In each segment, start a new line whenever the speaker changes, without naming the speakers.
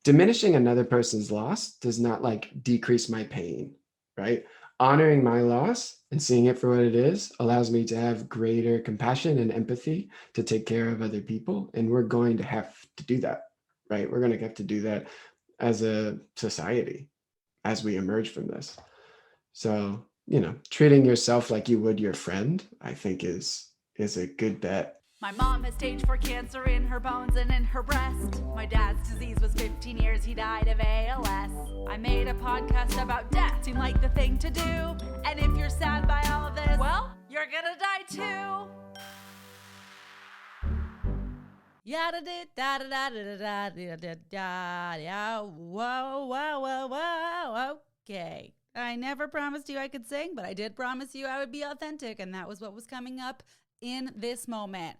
diminishing another person's loss does not like decrease my pain, right? Honoring my loss and seeing it for what it is allows me to have greater compassion and empathy to take care of other people. And we're going to have to do that, right? We're going to have to do that as a society as we emerge from this. So, treating yourself like you would your friend, I think is a good bet.
My mom has stage 4 cancer in her bones and in her breast. My dad's disease was 15 years, he died of ALS. I made a podcast about death, seemed like the thing to do. And if you're sad by all of this, well, you're gonna die too. Yeah, da da da da da da da da da. Yeah, whoa. Okay. I never promised you I could sing, but I did promise you I would be authentic, and that was what was coming up in this moment.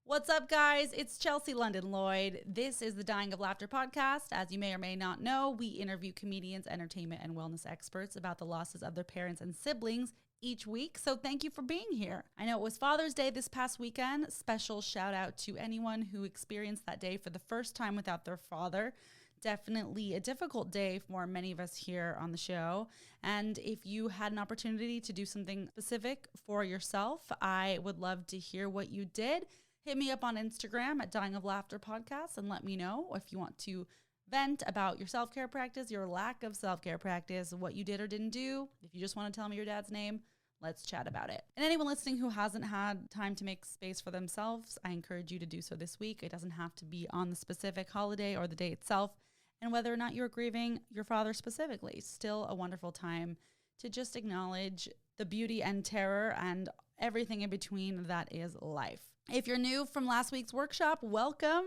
What's up, guys? It's Chelsea London Lloyd. This is the Dying of Laughter podcast. As you may or may not know, we interview comedians, entertainment, and wellness experts about the losses of their parents and siblings each week. So thank you for being here. I know it was Father's Day this past weekend. Special shout out to anyone who experienced that day for the first time without their father. Definitely a difficult day for many of us here on the show. And if you had an opportunity to do something specific for yourself, I would love to hear what you did. Hit me up on Instagram at DyingOfLaughterPodcast and let me know if you want to vent about your self-care practice, your lack of self-care practice, what you did or didn't do. If you just want to tell me your dad's name, let's chat about it. And anyone listening who hasn't had time to make space for themselves, I encourage you to do so this week. It doesn't have to be on the specific holiday or the day itself. And whether or not you're grieving your father specifically, still a wonderful time to just acknowledge the beauty and terror and everything in between that is life. If you're new from last week's workshop, welcome.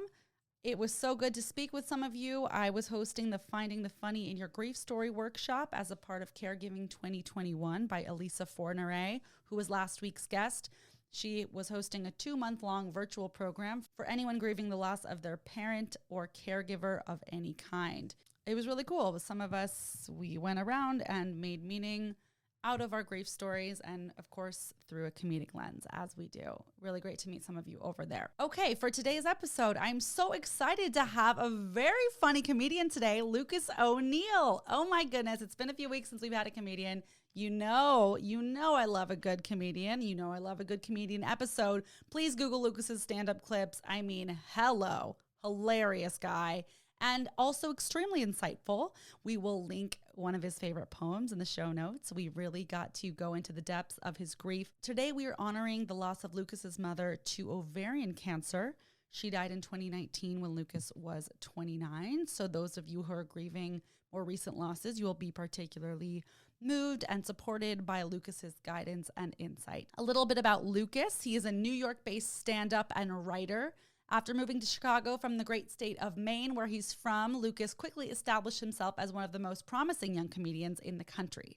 It was so good to speak with some of you. I was hosting the Finding the Funny in Your Grief Story workshop as a part of Caregiving 2021 by Elisa Fornere, who was last week's guest. She was hosting a 2-month-long virtual program for anyone grieving the loss of their parent or caregiver of any kind. It was really cool. Some of us, we went around and made meaning out of our grief stories and, of course, through a comedic lens, as we do. Really great to meet some of you over there. Okay, for today's episode, I'm so excited to have a very funny comedian today, Lucas O'Neill. Oh my goodness, it's been a few weeks since we've had a comedian. You know I love a good comedian. You know I love a good comedian episode. Please Google Lucas's stand-up clips. I mean, hello, hilarious guy. And also extremely insightful. We will link one of his favorite poems in the show notes. We really got to go into the depths of his grief. Today, we are honoring the loss of Lucas's mother to ovarian cancer. She died in 2019 when Lucas was 29. So those of you who are grieving more recent losses, you will be particularly moved and supported by Lucas's guidance and insight. A little bit about Lucas. He is a New York-based stand-up and writer. After moving to Chicago from the great state of Maine, where he's from, Lucas quickly established himself as one of the most promising young comedians in the country.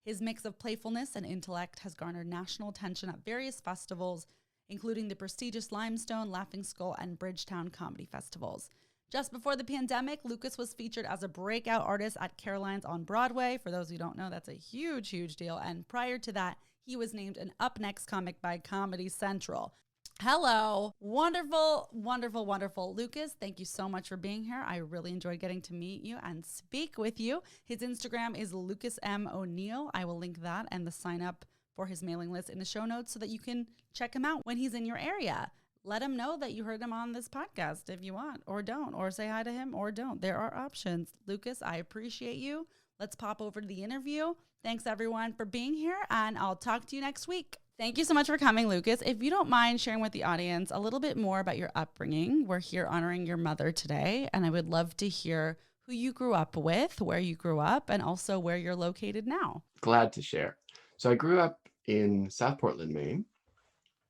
His mix of playfulness and intellect has garnered national attention at various festivals, including the prestigious Limestone, Laughing Skull, and Bridgetown comedy festivals. Just before the pandemic, Lucas was featured as a breakout artist at Caroline's on Broadway. For those who don't know, that's a huge, huge deal. And prior to that, he was named an Up Next comic by Comedy Central. Hello. Wonderful, wonderful, wonderful. Lucas, thank you so much for being here. I really enjoyed getting to meet you and speak with you. His Instagram is Lucas M. O'Neill. I will link that and the sign up for his mailing list in the show notes so that you can check him out when he's in your area. Let him know that you heard him on this podcast if you want, or don't, or say hi to him or don't. There are options. Lucas, I appreciate you. Let's pop over to the interview. Thanks everyone for being here, and I'll talk to you next week. Thank you so much for coming, Lucas. If you don't mind sharing with the audience a little bit more about your upbringing, we're here honoring your mother today, and I would love to hear who you grew up with, where you grew up, and also where you're located now.
Glad to share. So I grew up in South Portland, Maine,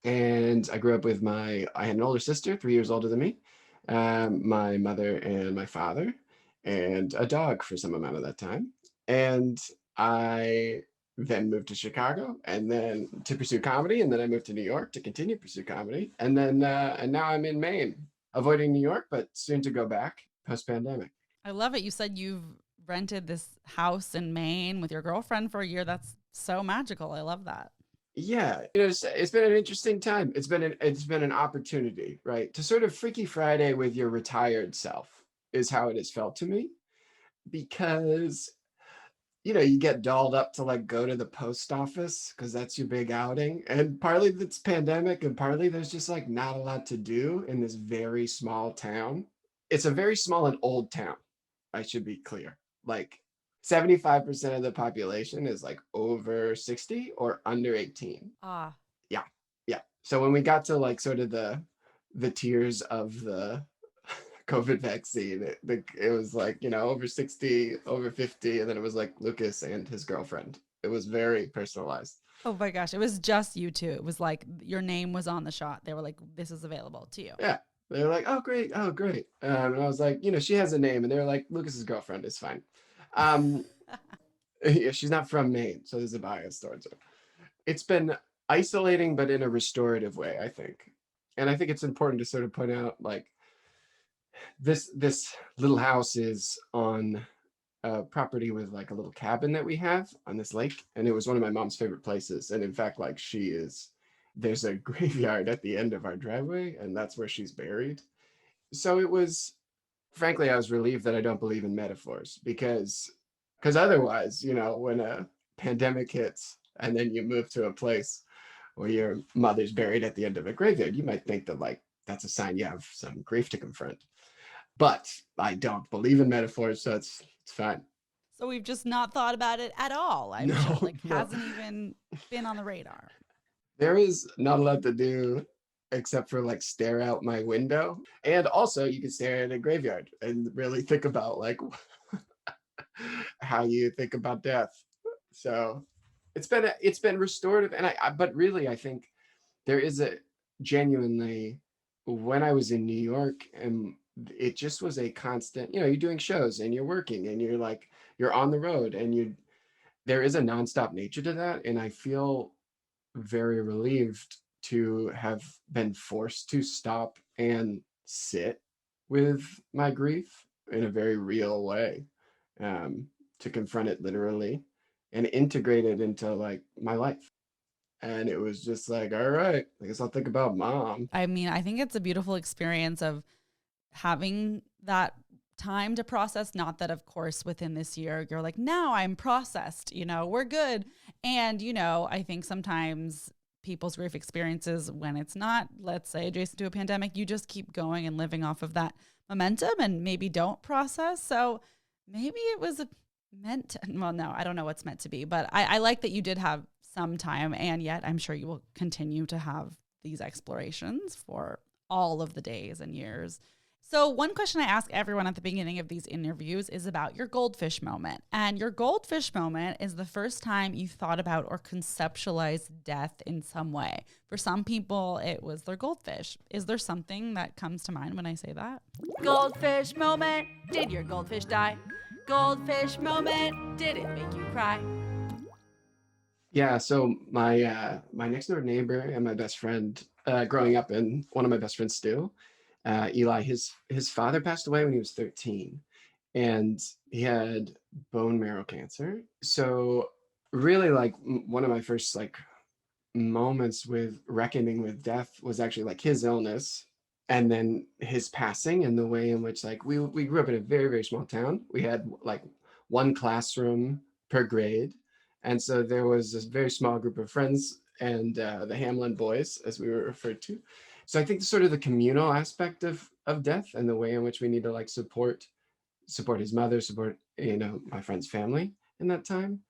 and I grew up with I had an older sister, 3 years older than me, my mother and my father, and a dog for some amount of that time. And I then moved to Chicago and then to pursue comedy. And then I moved to New York to continue to pursue comedy. And then, and now I'm in Maine, avoiding New York, but soon to go back post-pandemic.
I love it. You said you've rented this house in Maine with your girlfriend for a year. That's so magical. I love that.
Yeah, it's been an interesting time. It's been an opportunity, right? To sort of Freaky Friday with your retired self is how it has felt to me, because you get dolled up to like go to the post office because that's your big outing. And partly that's pandemic, and partly there's just like not a lot to do in this very small town. It's a very small and old town, I should be clear. Like 75% of the population is like over 60 or under 18.
Ah,
Yeah. Yeah. So when we got to like sort of the tiers of the COVID vaccine, it was like, over 60, over 50, and then it was like Lucas and his girlfriend. It was very personalized.
oh my gosh, it was just you two. It was like your name was on the shot. They were like, this is available to you.
Yeah. They were like, oh, great. Oh, great. And I was like, she has a name. And they were like, Lucas's girlfriend is fine. Yeah, she's not from Maine, so there's a bias towards her. It's been isolating, but in a restorative way, I think. And I think it's important to sort of point out, like, this little house is on a property with like a little cabin that we have on this lake, and it was one of my mom's favorite places. And in fact, like, there's a graveyard at the end of our driveway, and that's where she's buried. So it was, frankly, I was relieved that I don't believe in metaphors, because otherwise, when a pandemic hits and then you move to a place where your mother's buried at the end of a graveyard, you might think that like that's a sign you have some grief to confront. But I don't believe in metaphors, so it's fine.
So we've just not thought about it at all, I'm
No,
sure. Like,
no.
hasn't even been on the radar.
There is not a lot to do except for like stare out my window. And also you can stare at a graveyard and really think about like how you think about death. So it's been restorative. And but really I think there is a genuinely, when I was in New York, and it just was a constant, you're doing shows and you're working and you're on the road, and there is a nonstop nature to that. And I feel very relieved to have been forced to stop and sit with my grief in a very real way, to confront it literally and integrate it into like my life. And it was just like, all right, I guess I'll think about mom.
I mean, I think it's a beautiful experience of having that time to process. Not that, of course, within this year, you're like, now I'm processed, we're good. And, I think sometimes people's grief experiences, when it's not, let's say, adjacent to a pandemic, you just keep going and living off of that momentum and maybe don't process. So maybe it was meant to, well, no, I don't know what's meant to be, but I like that you did have some time, and yet I'm sure you will continue to have these explorations for all of the days and years. So one question I ask everyone at the beginning of these interviews is about your goldfish moment. And your goldfish moment is the first time you thought about or conceptualized death in some way. For some people, it was their goldfish. Is there something that comes to mind when I say that? Goldfish moment. Did your goldfish die? Goldfish moment. Did it make you cry?
Yeah, so my next door neighbor and my best friend, growing up, and one of my best friends still, Eli, his father passed away when he was 13, and he had bone marrow cancer. So really, like, one of my first like moments with reckoning with death was actually like his illness, and then his passing, and the way in which like we grew up in a very, very small town. We had like one classroom per grade, and so there was this very small group of friends, and the Hamlin boys, as we were referred to. So I think sort of the communal aspect of death, and the way in which we need to like support his mother, support my friend's family in that time.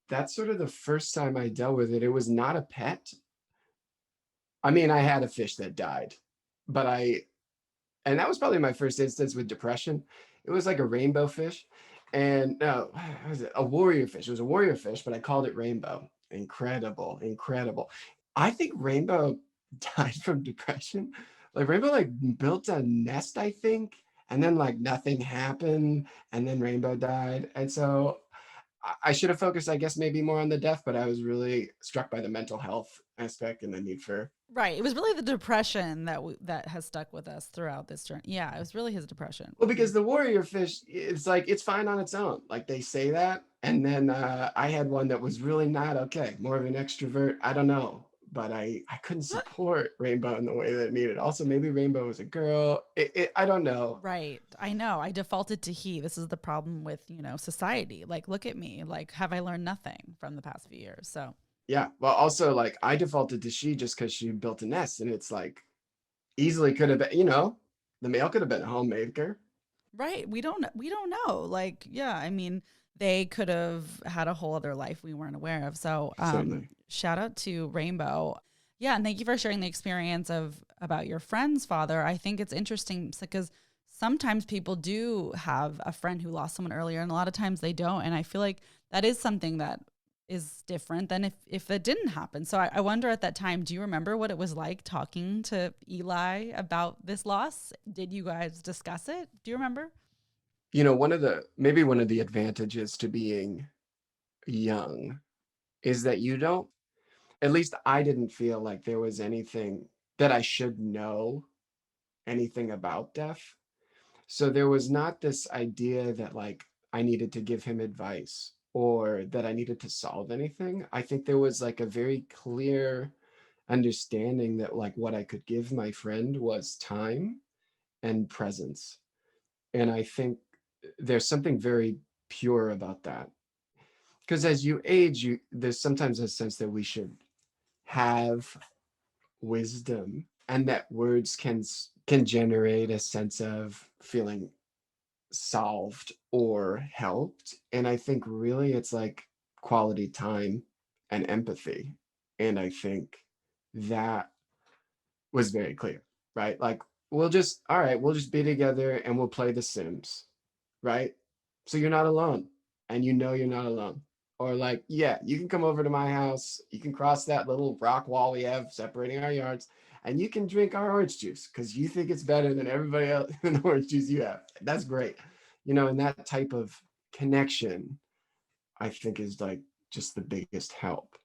That's sort of the first time I dealt with it. It was not a pet. I mean, I had a fish that died, but and that was probably my first instance with depression. It was like a rainbow fish, and no, what was it? A warrior fish. It was a warrior fish, but I called it Rainbow. Incredible, incredible. I think Rainbow died from depression. Like, Rainbow like built a nest, I think, and then like nothing happened, and then Rainbow died. And so I should have focused, I guess, maybe more on the death, but I was really struck by the mental health aspect and the need for.
Right. It was really the depression that has stuck with us throughout this journey. Yeah, it was really his depression.
Well, because the warrior fish, it's like it's fine on its own. Like, they say that, and then I had one that was really not okay, more of an extrovert. I don't know, but I couldn't support Rainbow in the way that it needed. Also, maybe Rainbow was a girl. I don't know.
Right. I know. I defaulted to he. This is the problem with, society. Like, look at me. Like, have I learned nothing from the past few years? So,
Yeah. Well, also like I defaulted to she just because she built a nest, and it's like easily could have been, the male could have been a homemaker.
right. We don't know. Like, yeah, I mean, they could have had a whole other life we weren't aware of. So,
Certainly.
shout out to Rainbow. Yeah, and thank you for sharing the experience of about your friend's father. I think it's interesting because sometimes people do have a friend who lost someone earlier, and a lot of times they don't. And I feel like that is something that is different than if it didn't happen. So I wonder at that time, do you remember what it was like talking to Eli about this loss? Did you guys discuss it? Do you remember?
Maybe one of the advantages to being young is that you don't, at least I didn't feel like there was anything that I should know anything about death. So there was not this idea that like I needed to give him advice or that I needed to solve anything. I think there was like a very clear understanding that like what I could give my friend was time and presence. And I think there's something very pure about that. Because as you age, there's sometimes a sense that we should have wisdom and that words can generate a sense of feeling solved or helped. And I think really it's like quality time and empathy. And I think that was very clear, right? Like, all right, we'll just be together and we'll play The Sims, right? So you're not alone and you're not alone. Or like, yeah, you can come over to my house, you can cross that little rock wall we have separating our yards, and you can drink our orange juice because you think it's better than everybody else in the orange juice you have. That's great. And that type of connection, I think, is like just the biggest help.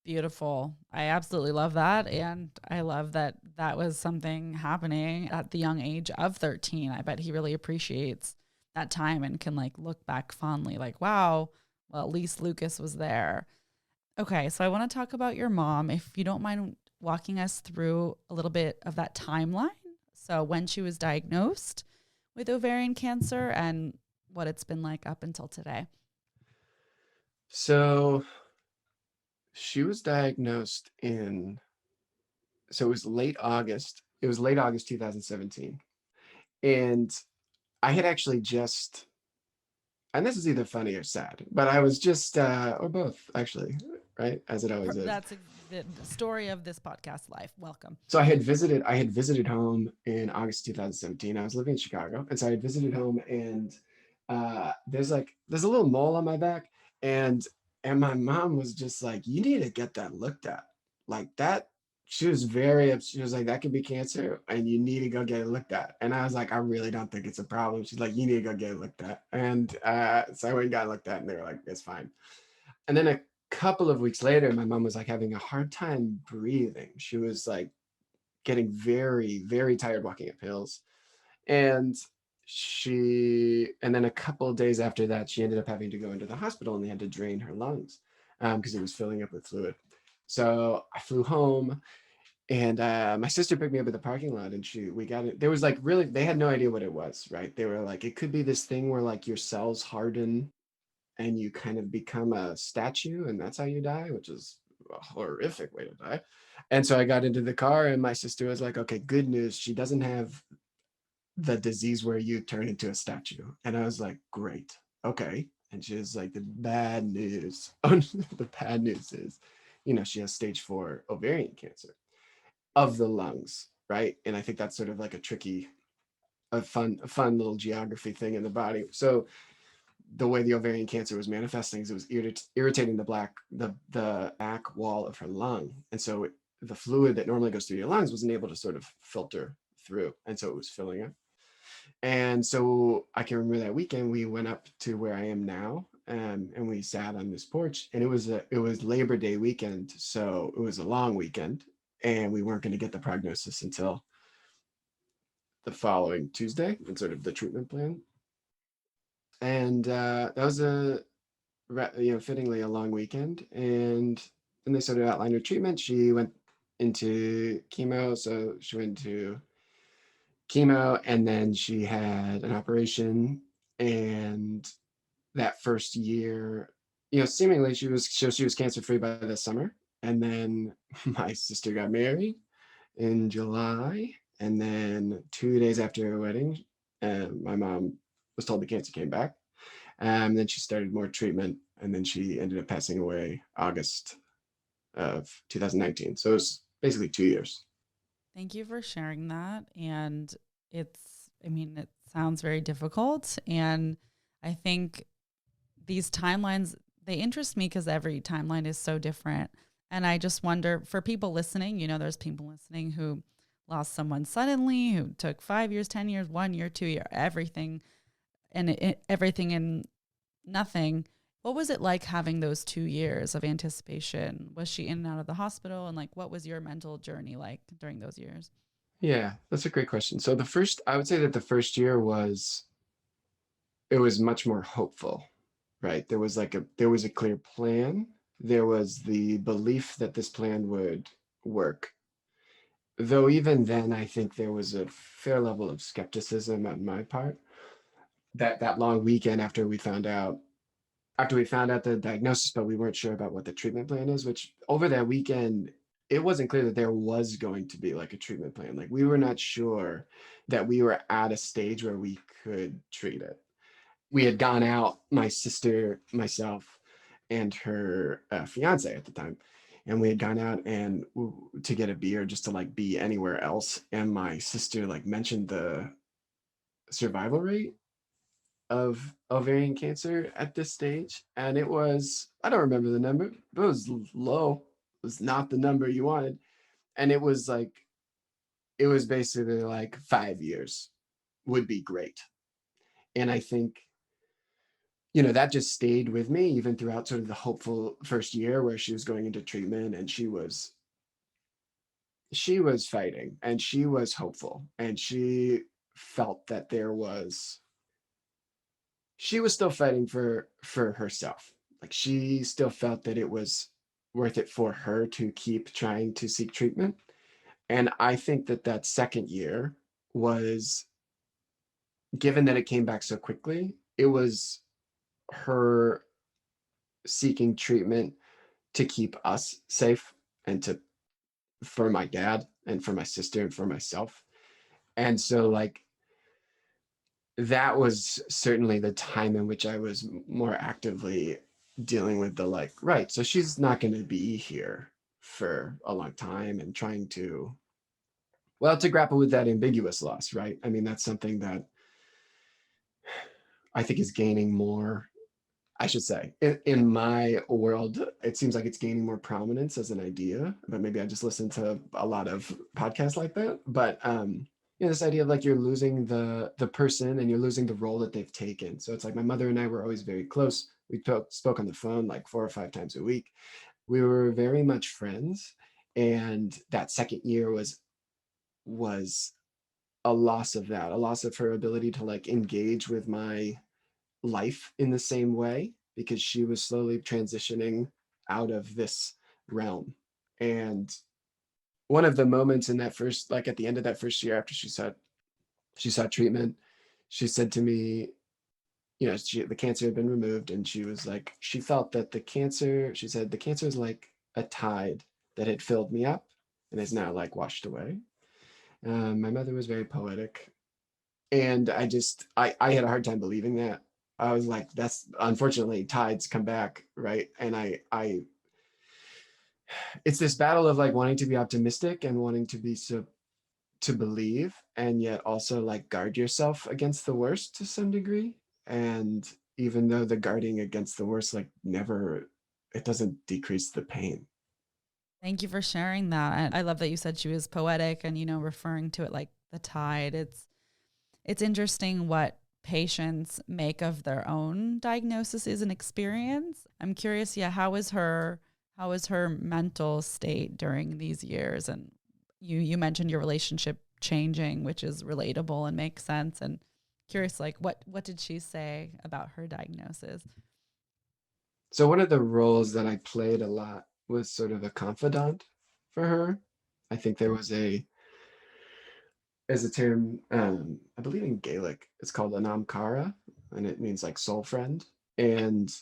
Beautiful. I absolutely love that. And I love that that was something happening at the young age of 13. I bet he really appreciates that time and can like look back fondly, like, wow, well, at least Lucas was there. Okay. So I want to talk about your mom. If you don't mind walking us through a little bit of that timeline. So when she was diagnosed with ovarian cancer and what it's been like up until today.
So she was diagnosed so it was late August. It was late August 2017. And I had actually just, and this is either funny or sad, but I was just, or both actually, right? As it always is.
That's the story of this podcast life. Welcome.
So I had visited home in August 2017. I was living in Chicago. And so I had visited home, and there's a little mole on my back. And my mom was just like, you need to get that looked at. Like that, she was like, that could be cancer and you need to go get it looked at. And I was like, I really don't think it's a problem. She's like, you need to go get it looked at. And so I went and got it looked at, and they were like, it's fine. And then a couple of weeks later, my mom was like having a hard time breathing. She was like getting very, very tired walking up hills. And and then a couple of days after that, she ended up having to go into the hospital, and they had to drain her lungs because it was filling up with fluid. So I flew home, and my sister picked me up at the parking lot, and we got it. There was like really, they had no idea what it was, right? They were like, it could be this thing where like your cells harden and you kind of become a statue, and that's how you die, which is a horrific way to die. And so I got into the car, and my sister was like, okay, good news. She doesn't have the disease where you turn into a statue. And I was like, great. Okay. And she was like, the bad news. Oh, the bad news is, she has stage 4 ovarian cancer of the lungs, right? And I think that's sort of like a fun little geography thing in the body. So the way the ovarian cancer was manifesting is it was irritating the back wall of her lung. And so the fluid that normally goes through your lungs wasn't able to sort of filter through. And so it was filling up. And so I can remember that weekend we went up to where I am now, and we sat on this porch, and it was Labor Day weekend. So it was a long weekend, and we weren't going to get the prognosis until the following Tuesday and sort of the treatment plan. And that was fittingly a long weekend. And and they sort of outlined her treatment. She went into chemo, so she went into chemo, and then she had an operation. And that first year, seemingly she was cancer free by the summer. And then my sister got married in July, and then 2 days after her wedding, my mom was told the cancer came back. Then she started more treatment, and then she ended up passing away August of 2019. So it was basically 2 years.
Thank you for sharing that. And it sounds very difficult. And I think these timelines, they interest me because every timeline is so different. And I just wonder for people listening, there's people listening who lost someone suddenly, who took 5 years, 10 years, 1 year, 2 year, everything, and everything and nothing. What was it like having those 2 years of anticipation? Was she in and out of the hospital? And like, what was your mental journey like during those years?
Yeah, that's a great question. So I would say that the first year it was much more hopeful, right? There was a clear plan. There was the belief that this plan would work. Though even then, I think there was a fair level of skepticism on my part. That long weekend after we found out the diagnosis, but we weren't sure about what the treatment plan is, which over that weekend, it wasn't clear that there was going to be like a treatment plan. Like we were not sure that we were at a stage where we could treat it. We had gone out, my sister, myself, and her fiance at the time, and we had gone out and to get a beer just to like be anywhere else. And my sister like mentioned the survival rate of ovarian cancer at this stage, and it was, I don't remember the number, but it was low. It was not the number you wanted. And it was basically like 5 years would be great. And I think that just stayed with me even throughout sort of the hopeful first year where she was going into treatment, and she was fighting, and she was hopeful, and felt that she was still fighting for herself. Like she still felt that it was worth it for her to keep trying to seek treatment. And I think that second year was, given that it came back so quickly, it was her seeking treatment to keep us safe, and to for my dad and for my sister and for myself. And so like that was certainly the time in which I was more actively dealing with the like, right, so she's not going to be here for a long time, and trying to, well, to grapple with that ambiguous loss, right? I mean, that's something that I think is gaining more, I should say, in my world, it seems like it's gaining more prominence as an idea, but maybe I just listen to a lot of podcasts like that. But this idea of like you're losing the person, and you're losing the role that they've taken. So it's like my mother and I were always very close. We spoke on the phone like 4 or 5 times a week. We were very much friends, and that second year was a loss of that, a loss of her ability to like engage with my life in the same way, because she was slowly transitioning out of this realm. And one of the moments in that first, like at the end of that first year after she saw treatment, she said to me, the cancer had been removed, and she was like, she felt that she said, the cancer is like a tide that had filled me up and is now like washed away. My mother was very poetic, and I had a hard time believing that. I was like, that's, unfortunately, tides come back, right? And it's this battle of like wanting to be optimistic and wanting to be to believe, and yet also like guard yourself against the worst to some degree. And even though the guarding against the worst like never, it doesn't decrease the pain.
Thank you for sharing that. And I love that you said she was poetic and, referring to it like the tide. It's interesting what patients make of their own diagnoses and experience. I'm curious, yeah, how was her mental state during these years? And you mentioned your relationship changing, which is relatable and makes sense. And curious, like what did she say about her diagnosis?
So one of the roles that I played a lot was sort of a confidant for her. I think there was a term, I believe in Gaelic, it's called an amcara, and it means like soul friend. And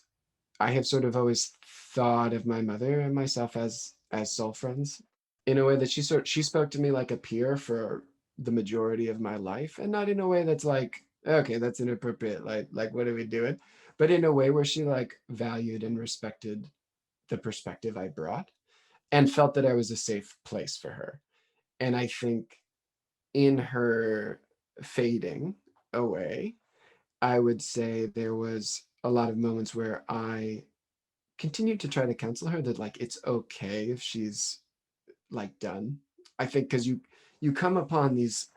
I have sort of always thought of my mother and myself as soul friends in a way that she spoke to me like a peer for the majority of my life, and not in a way that's like, okay, that's inappropriate, like what are we doing? But in a way where she like valued and respected the perspective I brought and felt that I was a safe place for her. And I think in her fading away, I would say there was a lot of moments where I continued to try to counsel her that like it's okay if she's like done. I think because you come upon these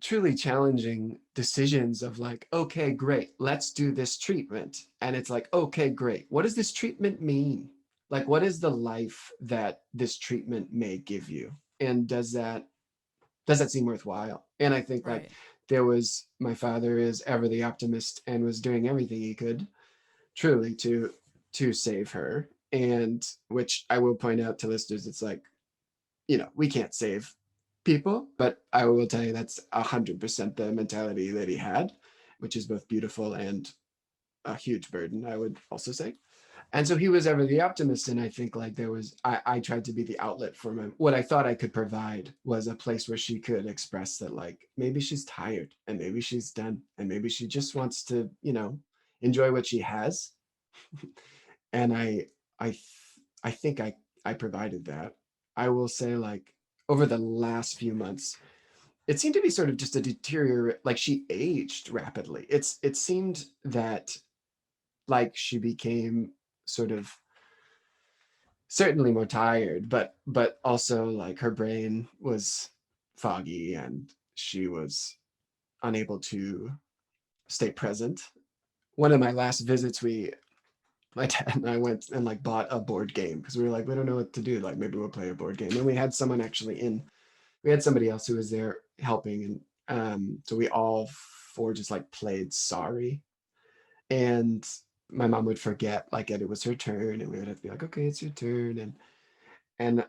truly challenging decisions of like, okay, great, let's do this treatment. And it's like, okay, great. What does this treatment mean? Like, what is the life that this treatment may give you? And does that seem worthwhile? And I think like
Right.
there was my father is ever the optimist and was doing everything he could truly to save her. And which I will point out to listeners, it's like, we can't save people, but I will tell you that's 100% the mentality that he had, which is both beautiful and a huge burden, I would also say. And so he was ever the optimist. And I think like I tried to be the outlet for him. What I thought I could provide was a place where she could express that like maybe she's tired and maybe she's done and maybe she just wants to, enjoy what she has. And I, I think I provided that. I will say like over the last few months, it seemed to be sort of just a deteriorate, like she aged rapidly. It seemed that like she became sort of certainly more tired, but also like her brain was foggy and she was unable to stay present. One of my last visits, my dad and I went and like bought a board game because we were like, we don't know what to do. Like maybe we'll play a board game. And we had someone actually we had somebody else who was there helping. And so we all four just like played sorry. And my mom would forget like it was her turn and we would have to be like, okay, it's your turn. And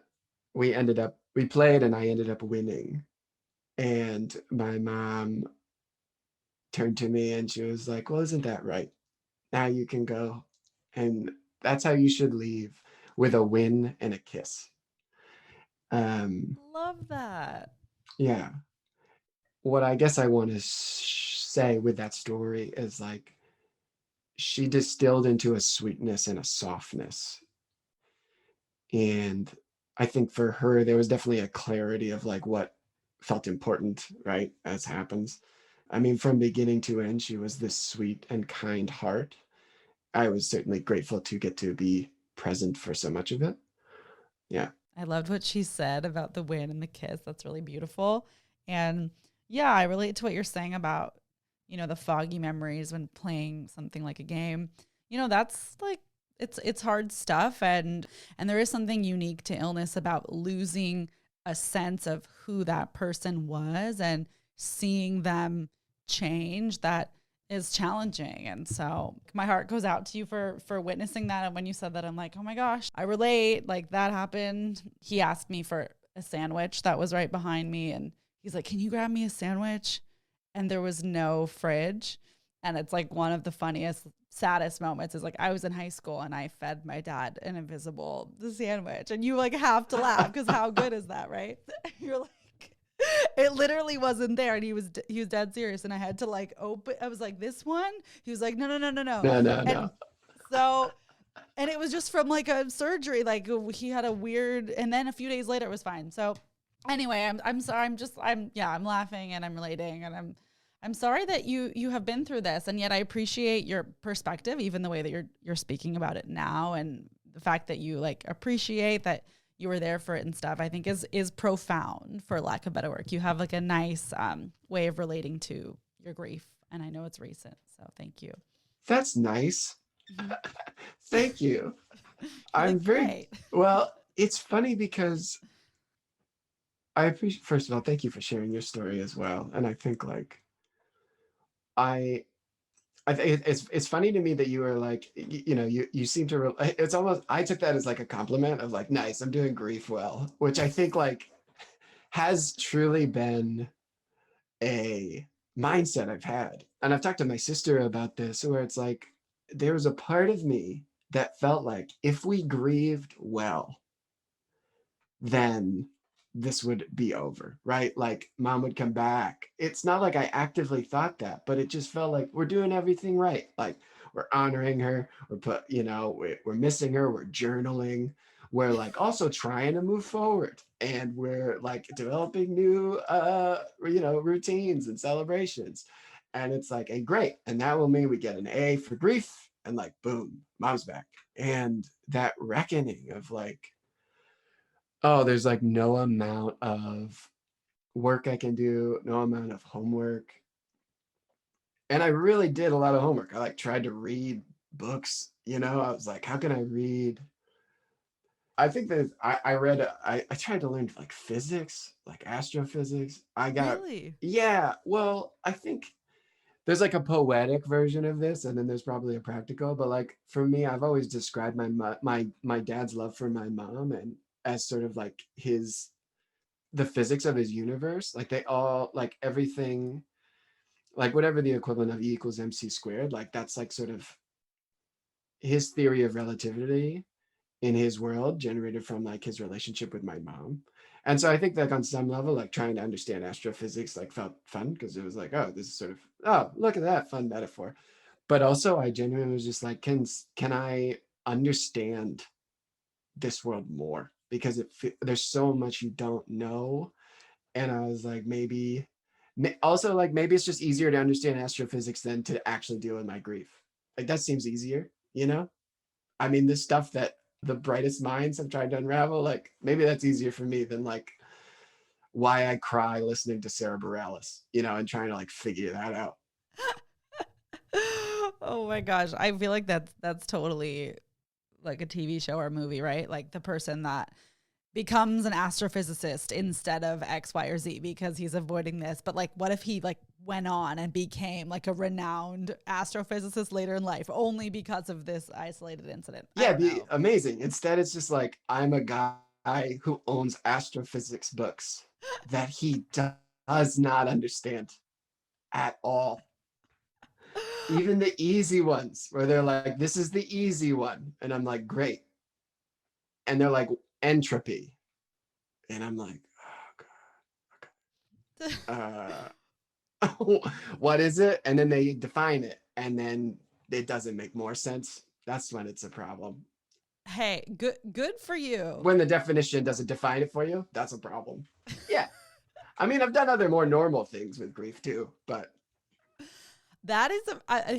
we played and I ended up winning. And my mom turned to me and she was like, well, isn't that right? Now you can go. And that's how you should leave, with a win and a kiss. Um,
Love that.
yeah. What I guess I want to say with that story is like she distilled into a sweetness and a softness. And I think for her, there was definitely a clarity of like what felt important, right? As happens. I mean, from beginning to end, she was this sweet and kind heart. I was certainly grateful to get to be present for so much of it. Yeah.
I loved what she said about the win and the kiss. That's really beautiful. And yeah, I relate to what you're saying about, the foggy memories when playing something like a game. That's like it's hard stuff, and there is something unique to illness about losing a sense of who that person was and seeing them change. That is challenging. And so my heart goes out to you for witnessing that. And when you said that, I'm like, oh my gosh, I relate. Like that happened. He asked me for a sandwich that was right behind me. And he's like, can you grab me a sandwich? And there was no fridge. And it's like one of the funniest, saddest moments is like I was in high school and I fed my dad an invisible sandwich. And you like have to laugh because how good is that, right? You're like, it literally wasn't there, and he was dead serious, and I had to like open. I was like, this one. He was like, no, no, no, no, no,
No, no,
and
no.
so, and it was just from like a surgery. Like he had a weird, and then a few days later it was fine. So anyway, I'm sorry. I'm laughing and I'm relating, and I'm sorry that you have been through this, and yet I appreciate your perspective, even the way that you're speaking about it now, and the fact that you like appreciate that you were there for it and stuff. I think is profound, for lack of better word. You have like a nice way of relating to your grief, and I know it's recent, so thank you.
That's nice.
Mhm.
Thank you.
You
I'm
look
very
great.
well. It's funny because I appreciate, first of all, thank you for sharing your story as well. And I think like I I think it's funny to me that you were like, you seem to, it's almost, I took that as like a compliment of like, nice, I'm doing grief well, which I think like has truly been a mindset I've had. And I've talked to my sister about this, where it's like, there was a part of me that felt like if we grieved well, then this would be over, right? Like mom would come back. It's not like I actively thought that, but it just felt like we're doing everything right. Like we're honoring her, we're missing her, we're journaling, we're like also trying to move forward, and we're like developing new routines and celebrations. And it's like, hey, great. And that will mean we get an A for grief, and like boom, mom's back. And that reckoning of like, oh, there's like no amount of work I can do, no amount of homework. And I really did a lot of homework. I like tried to read books, I was like, how can I read? I think that I read, I tried to learn like physics, like astrophysics.
Really?
Yeah, well, I think there's like a poetic version of this, and then there's probably a practical, but like for me, I've always described my dad's love for my mom and as sort of like the physics of his universe. Like they all, like everything, like whatever the equivalent of E equals MC squared, like that's like sort of his theory of relativity in his world, generated from like his relationship with my mom. And so I think like on some level, like trying to understand astrophysics like felt fun, because it was like, oh, this is sort of, oh, look at that fun metaphor. But also I genuinely was just like, can I understand this world more? Because there's so much you don't know. And I was like, maybe also like maybe it's just easier to understand astrophysics than to actually deal with my grief. Like that seems easier. I mean, this stuff that the brightest minds have tried to unravel, like maybe that's easier for me than like why I cry listening to Sarah Bareilles, and trying to like figure that out.
Oh my gosh. I feel like that's totally like a TV show or a movie, right? Like the person that becomes an astrophysicist instead of X, Y, or Z because he's avoiding this. But like, what if he like went on and became like a renowned astrophysicist later in life only because of this isolated incident? I
Yeah,
don't
it'd be
know.
amazing. Instead, it's just like I'm a guy who owns astrophysics books that he does not understand at all. Even the easy ones where they're like, this is the easy one. And I'm like, great. And they're like, entropy. And I'm like, oh, God. What is it? And then they define it. And then it doesn't make more sense. That's when it's a problem.
Hey, good for you.
When the definition doesn't define it for you, that's a problem. Yeah. I mean, I've done other more normal things with grief too, but
That is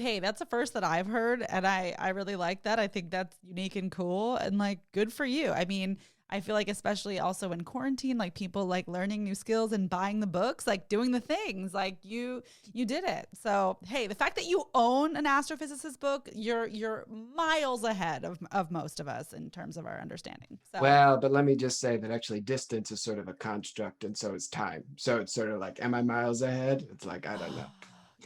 hey, that's a first that I've heard, and I really like that. I think that's unique and cool, and like good for you. I mean, I feel like especially also in quarantine, like people like learning new skills and buying the books, like doing the things, like you did it. So hey, the fact that you own an astrophysicist book, you're miles ahead of most of us in terms of our understanding. So
well, but let me just say that actually distance is sort of a construct, and so is time. So it's sort of like, am I miles ahead? It's like, I don't know.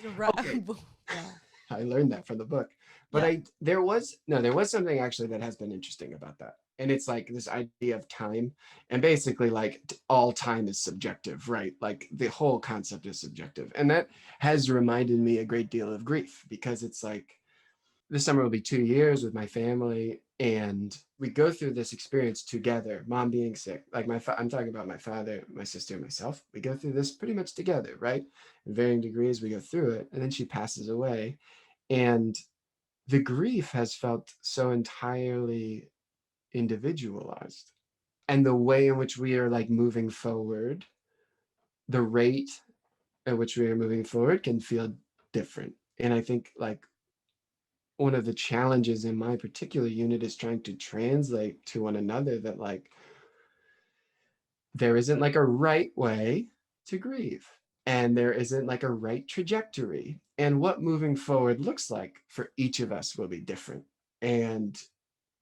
you're right.
Okay.
Yeah.
I learned that from the book. But
Yeah.
there was something actually that has been interesting about that. And it's like this idea of time. And basically, like all time is subjective, right? Like the whole concept is subjective. And that has reminded me a great deal of grief, because it's like this summer will be 2 years with my family, and we go through this experience together. Mom being sick, like I'm talking about my father, my sister, and myself. We go through this pretty much together, right? In varying degrees, we go through it, and then she passes away, and the grief has felt so entirely individualized. And the way in which we are like moving forward, the rate at which we are moving forward can feel different. And I think like one of the challenges in my particular unit is trying to translate to one another that like there isn't like a right way to grieve, and there isn't like a right trajectory, and what moving forward looks like for each of us will be different. And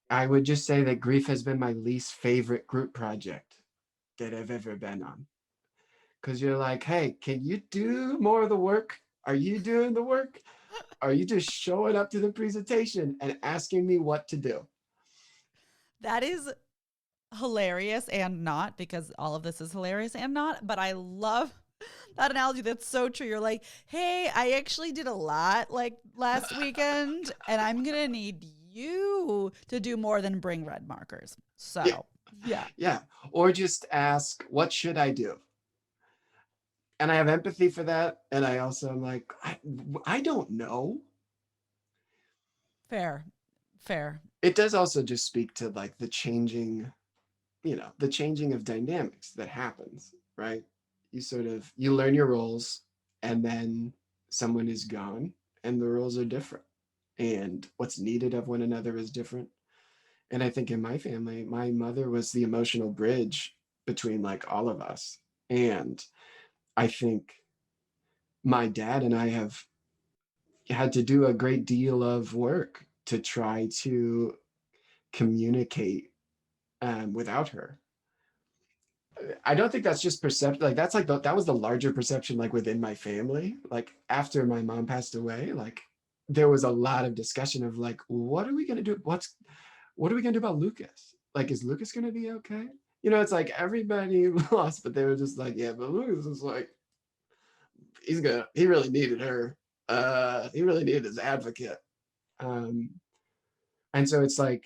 I would just say that grief has been my least favorite group project that I've ever been on, because you're like, hey, can you do more of the work? Are you doing the work? are you just showing up to the presentation and asking me what to do?
That is hilarious and not, because all of this is hilarious and not, but I love that analogy. That's so true. You're like, hey, I actually did a lot like last weekend, and I'm going to need you to do more than bring red markers.
Yeah,
So, yeah,
yeah. Or just ask, what should I do? And I have empathy for that. And I also am like, I don't know.
fair, fair.
It does also just speak to like the changing, the changing of dynamics that happens, right? You sort of, you learn your roles, and then someone is gone and the roles are different. And what's needed of one another is different. And I think in my family, my mother was the emotional bridge between like all of us. And I think my dad and I have had to do a great deal of work to try to communicate without her. I don't think that's just perception. Like that's like that was the larger perception like within my family. Like after my mom passed away, like there was a lot of discussion of like, what are we gonna do? What are we gonna do about Lucas? Like, is Lucas gonna be okay? It's like everybody lost, but they were just like, yeah, but Lucas is like, he really needed her. He really needed his advocate. Um, and so it's like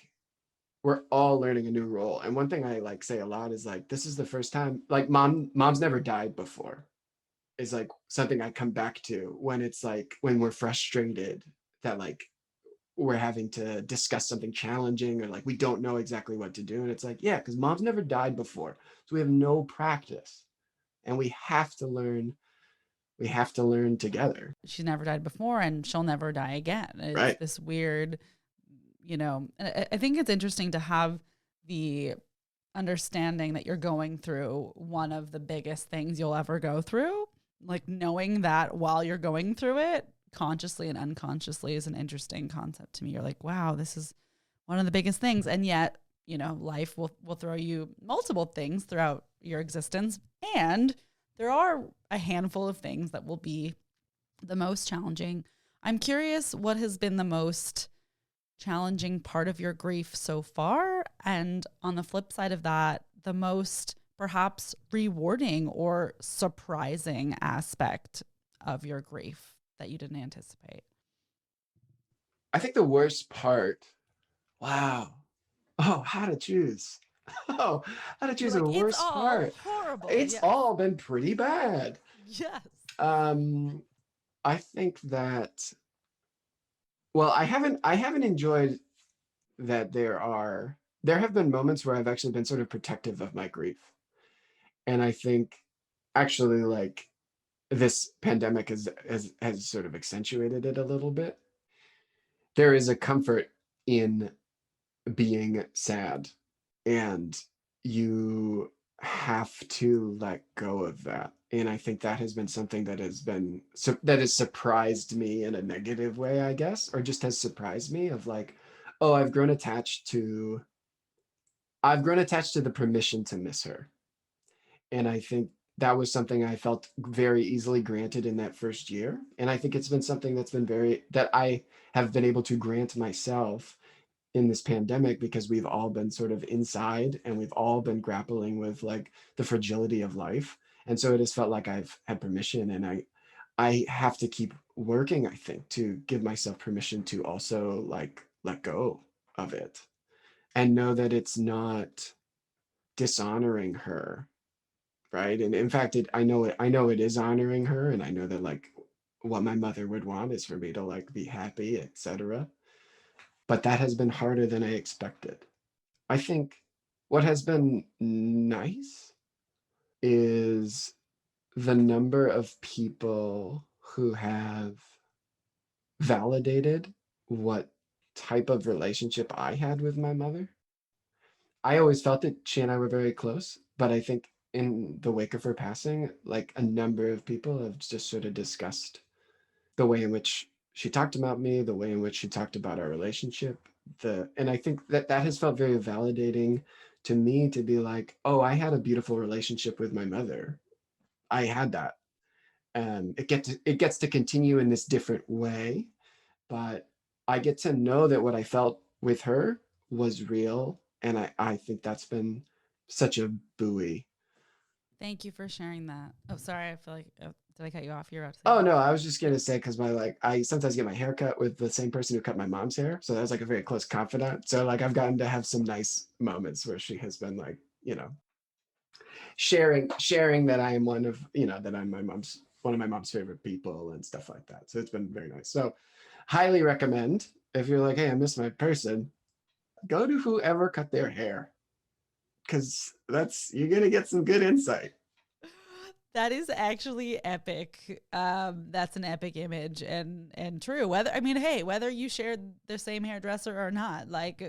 we're all learning a new role. And one thing I like say a lot is like, this is the first time, like mom's never died before, is like something I come back to when it's like when we're frustrated that like we're having to discuss something challenging or like we don't know exactly what to do. And it's like, yeah, because mom's never died before. So we have no practice. And we have to learn together.
She's never died before and she'll never die again. It's
Right.
this weird, and I think it's interesting to have the understanding that you're going through one of the biggest things you'll ever go through. Like knowing that while you're going through it, consciously and unconsciously, is an interesting concept to me. You're like, wow, this is one of the biggest things. And yet, life will throw you multiple things throughout your existence. And there are a handful of things that will be the most challenging. I'm curious, what has been the most challenging part of your grief so far? And on the flip side of that, the most perhaps rewarding or surprising aspect of your grief that you didn't anticipate?
I think the worst part, wow. Oh, how to choose. Oh, how to
You're
choose a
like, it's
worst
all
part.
horrible.
It's
Yes.
all been pretty bad.
Yes.
Um, I think that, well, I haven't enjoyed that there have been moments where I've actually been sort of protective of my grief. And I think actually like this pandemic has sort of accentuated it a little bit. There is a comfort in being sad, and you have to let go of that. And I think that has been something that has surprised me in a negative way, I guess, or just has surprised me of like, oh, I've grown attached to the permission to miss her. And I think that was something I felt very easily granted in that first year. And I think it's been something that I have been able to grant myself in this pandemic, because we've all been sort of inside and we've all been grappling with like the fragility of life. And so it has felt like I've had permission, and I have to keep working, I think, to give myself permission to also like let go of it and know that it's not dishonoring her, right? And in fact, I know it is honoring her, and I know that like what my mother would want is for me to like be happy, etc. But that has been harder than I expected. I think what has been nice is the number of people who have validated what type of relationship I had with my mother. I always felt that she and I were very close, but I think in the wake of her passing, like a number of people have just sort of discussed the way in which she talked about me, the way in which she talked about our relationship. And I think that has felt very validating to me, to be like, oh, I had a beautiful relationship with my mother. It gets to continue in this different way, but I get to know that what I felt with her was real. And I think that's been such a buoy.
Thank you for sharing that. Oh, sorry. I feel like did I cut you off? You're about to say
Oh
something.
no, I was just gonna say because my like I sometimes get my hair cut with the same person who cut my mom's hair. So that was like a very close confidant. So like I've gotten to have some nice moments where she has been like, sharing that I am one of, that I'm my mom's one of my mom's favorite people and stuff like that. So it's been very nice. So highly recommend if you're like, hey, I miss my person, go to whoever cut their hair. Cause you're gonna get some good insight.
That is actually epic. That's an epic image and true. Whether you shared the same hairdresser or not, like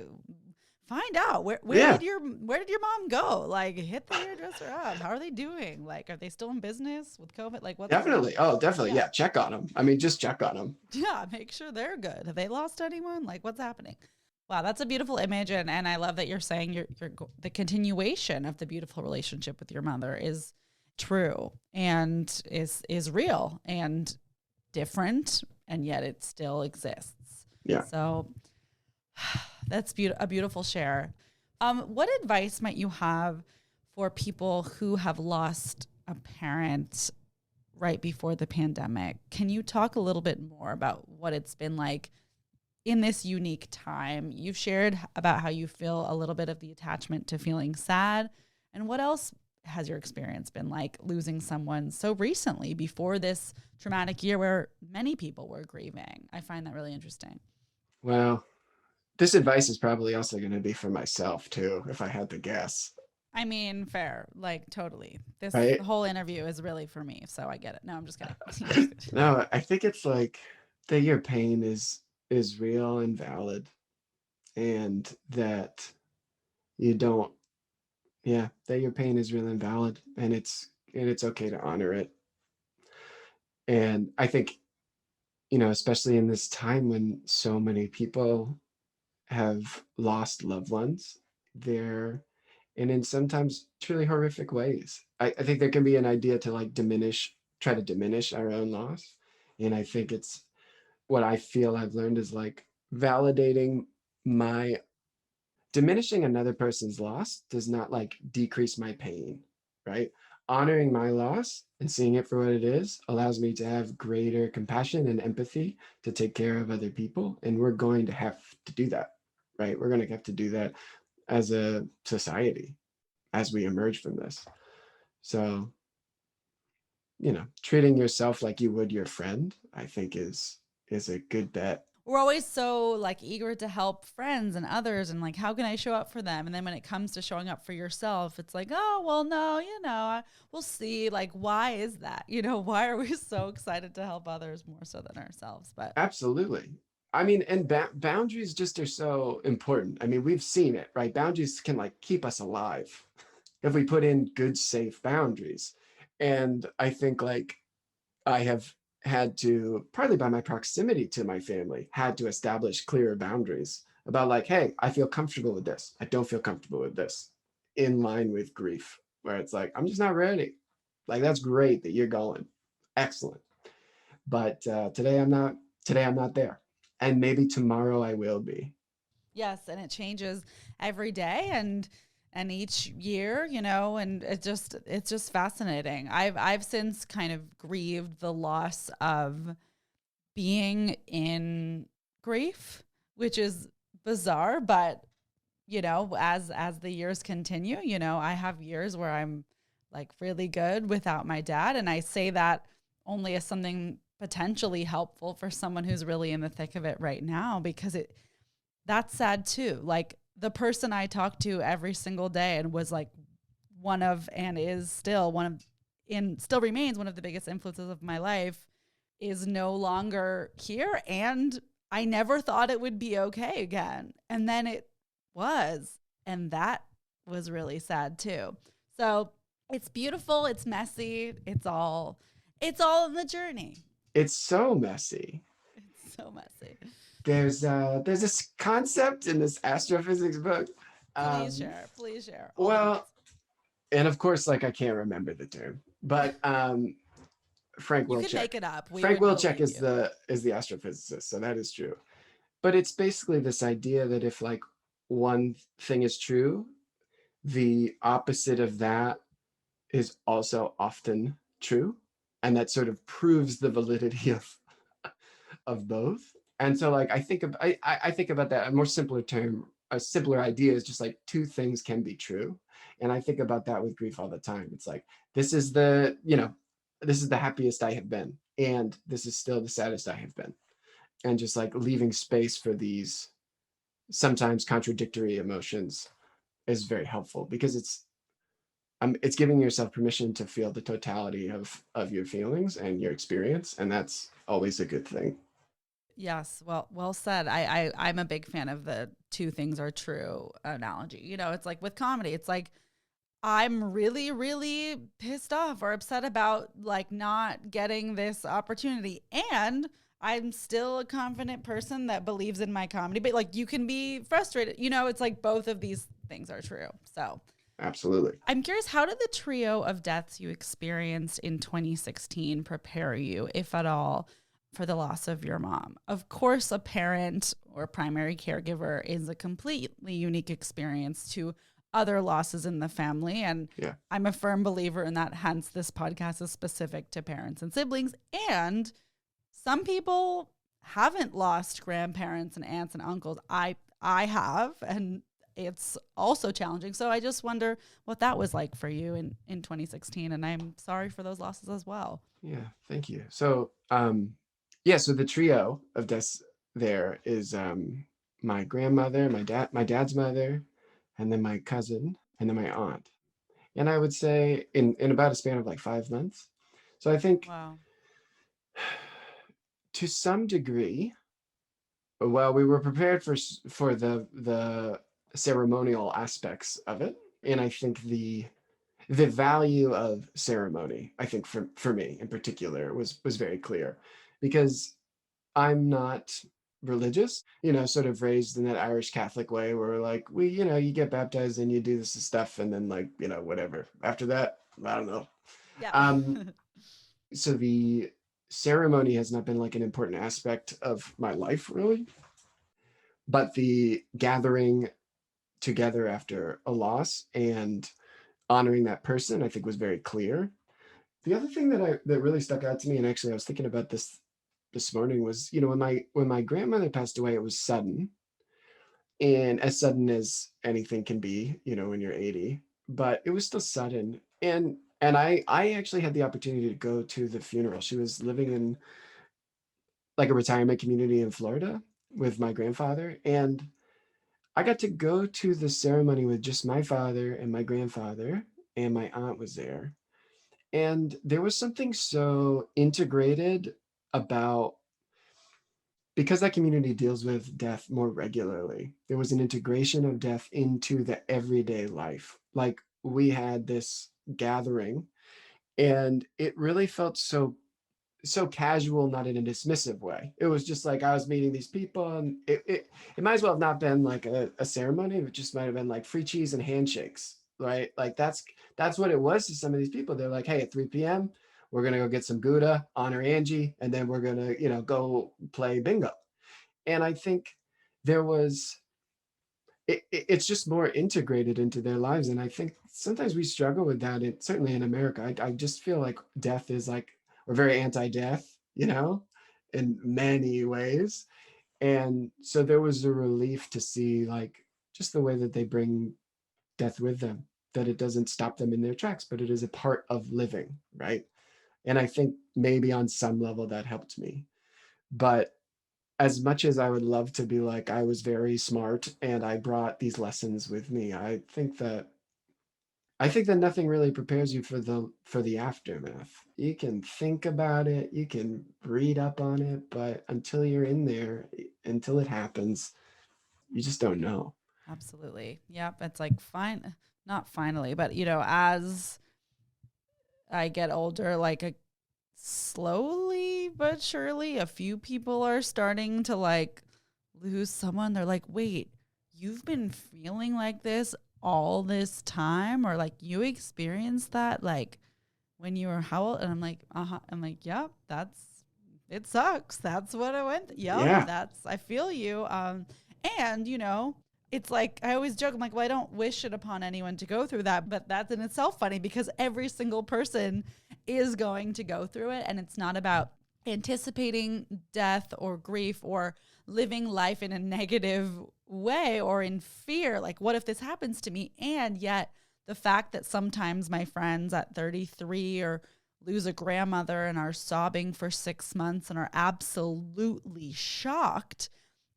find out
Yeah,
where did your mom go? Like hit the hairdresser up. How are they doing? Like are they still in business with COVID? Like what's going on?
definitely. Oh, definitely.
Yeah.
Yeah, check on them. I mean, just check on them.
Yeah, make sure they're good. Have they lost anyone? Like what's happening? Wow, that's a beautiful image, and I love that you're saying the continuation of the beautiful relationship with your mother is true and is real and different, and yet it still exists.
Yeah.
So that's a beautiful share. What advice might you have for people who have lost a parent right before the pandemic? Can you talk a little bit more about what it's been like in this unique time? You've shared about how you feel a little bit of the attachment to feeling sad. And what else has your experience been like losing someone so recently before this traumatic year where many people were grieving? I find that really interesting.
Well, this advice is probably also going to be for myself too, if I had to guess.
I mean, fair, like totally. This
Right?
whole interview is really for me, so I get it. No, I'm just kidding.
No, I think it's like that your pain is real and valid, and that you don't, yeah, that your pain is real and valid, and it's okay to honor it. And I think, especially in this time when so many people have lost loved ones, they're and in sometimes truly horrific ways. I think there can be an idea to like try to diminish our own loss. And I think it's what I feel I've learned is like validating my diminishing another person's loss does not like decrease my pain, right? Honoring my loss and seeing it for what it is allows me to have greater compassion and empathy to take care of other people. And we're going to have to do that, right? We're going to have to do that as a society as we emerge from this. So, treating yourself like you would your friend, I think is a good bet.
We're always so like eager to help friends and others and like how can I show up for them, and then when it comes to showing up for yourself it's like, oh well, no, we'll see. Like why is that? Why are we so excited to help others more so than ourselves? But
Absolutely. I mean, and boundaries just are so important. I mean, we've seen it, right? Boundaries can like keep us alive if we put in good, safe boundaries. And I think like I have had to, partly by my proximity to my family, had to establish clearer boundaries about like, hey, I feel comfortable with this. I don't feel comfortable with this, in line with grief, where it's like, I'm just not ready. Like, that's great that you're going. Excellent. But today I'm not there. And maybe tomorrow I will be.
yes, and it changes every day and each year, and it's just fascinating. I've since kind of grieved the loss of being in grief, which is bizarre, but as the years continue, I have years where I'm like really good without my dad, and I say that only as something potentially helpful for someone who's really in the thick of it right now, because that's sad too. Like the person I talk to every single day and was like one of and is still one of and still remains one of the biggest influences of my life is no longer here, and I never thought it would be okay again. And then it was, and that was really sad too. So, it's beautiful, it's messy, it's all in the journey.
It's so messy.
It's so messy.
There's this concept in this astrophysics book. Um,
Please share all the
well,
goods.
and of course, like I can't remember the term, but Frank
You can
Wilczek.
make it up. We
Frank
would
Wilczek
believe
is
you.
the astrophysicist, so that is true. But it's basically this idea that if like one thing is true, the opposite of that is also often true, and that sort of proves the validity of both. And so like I think about that, a more simpler term, a simpler idea is just like two things can be true. And I think about that with grief all the time. It's like this is the, this is the happiest I have been, and this is still the saddest I have been. And just like leaving space for these sometimes contradictory emotions is very helpful, because it's giving yourself permission to feel the totality of your feelings and your experience, and that's always a good thing.
Yes, well said. I'm a big fan of the two things are true analogy. You know, it's like with comedy, it's like I'm really, really pissed off or upset about like not getting this opportunity. And I'm still a confident person that believes in my comedy. But like you can be frustrated. You know, it's like both of these things are true. So
Absolutely.
I'm curious, how did the trio of deaths you experienced in 2016 prepare you, if at all, for the loss of your mom? Of course, a parent or primary caregiver is a completely unique experience to other losses in the family. And
Yeah.
I'm a firm believer in that. Hence, this podcast is specific to parents and siblings. And some people haven't lost grandparents and aunts and uncles. I have, and it's also challenging. So I just wonder what that was like for you in 2016. And I'm sorry for those losses as well.
Yeah. Thank you. So, yeah. So the trio of deaths there is my grandmother, my dad's mother, and then my cousin, and then my aunt. And I would say in about a span of like 5 months. So I think
Wow.
to some degree, well, we were prepared for the ceremonial aspects of it, and I think the value of ceremony, I think for me in particular, was very clear, because I'm not religious, sort of raised in that Irish Catholic way where like you get baptized and you do this stuff, and then like whatever after that, I don't know.
Yeah.
Um, so the ceremony has not been like an important aspect of my life really, but the gathering together after a loss and honoring that person, I think, was very clear. The other thing that really stuck out to me, and actually I was thinking about this morning, was when my grandmother passed away, it was sudden, and as sudden as anything can be, when you're 80, but it was still sudden. And I actually had the opportunity to go to the funeral. She was living in like a retirement community in Florida with my grandfather, and I got to go to the ceremony with just my father and my grandfather, and my aunt was there. And there was something so integrated about, because that community deals with death more regularly, there was an integration of death into the everyday life. Like we had this gathering, and it really felt so casual, not in a dismissive way. It was just like I was meeting these people, and it might as well have not been like a ceremony. It just might have been like free cheese and handshakes, right? Like that's what it was to some of these people. They're like, hey, at 3 p.m., we're gonna go get some Gouda, honor Angie, and then we're gonna, go play bingo. And I think there was it's just more integrated into their lives. And I think sometimes we struggle with that. Certainly in America, I just feel like death is like, we're very anti-death, in many ways. And so there was a relief to see like just the way that they bring death with them, that it doesn't stop them in their tracks, but it is a part of living, right? And I think maybe on some level that helped me. But as much as I would love to be like I was very smart and I brought these lessons with me, I think that nothing really prepares you for the aftermath. You can think about it, you can read up on it, but until you're in there, until it happens, you just don't know.
Absolutely. Yep. It's like fine, not finally, but as I get older, like slowly but surely, a few people are starting to like lose someone. They're like, wait, you've been feeling like this all this time, or like you experienced that like when you were how old? And I'm like, uh-huh. I'm like, yep, it sucks. That's what I went. Yep,
Yeah,
I feel you. And it's like I always joke, I'm like, well, I don't wish it upon anyone to go through that, but that's in itself funny because every single person is going to go through it. And it's not about anticipating death or grief or living life in a negative way or in fear. Like, what if this happens to me? And yet, the fact that sometimes my friends at 33 or lose a grandmother and are sobbing for 6 months and are absolutely shocked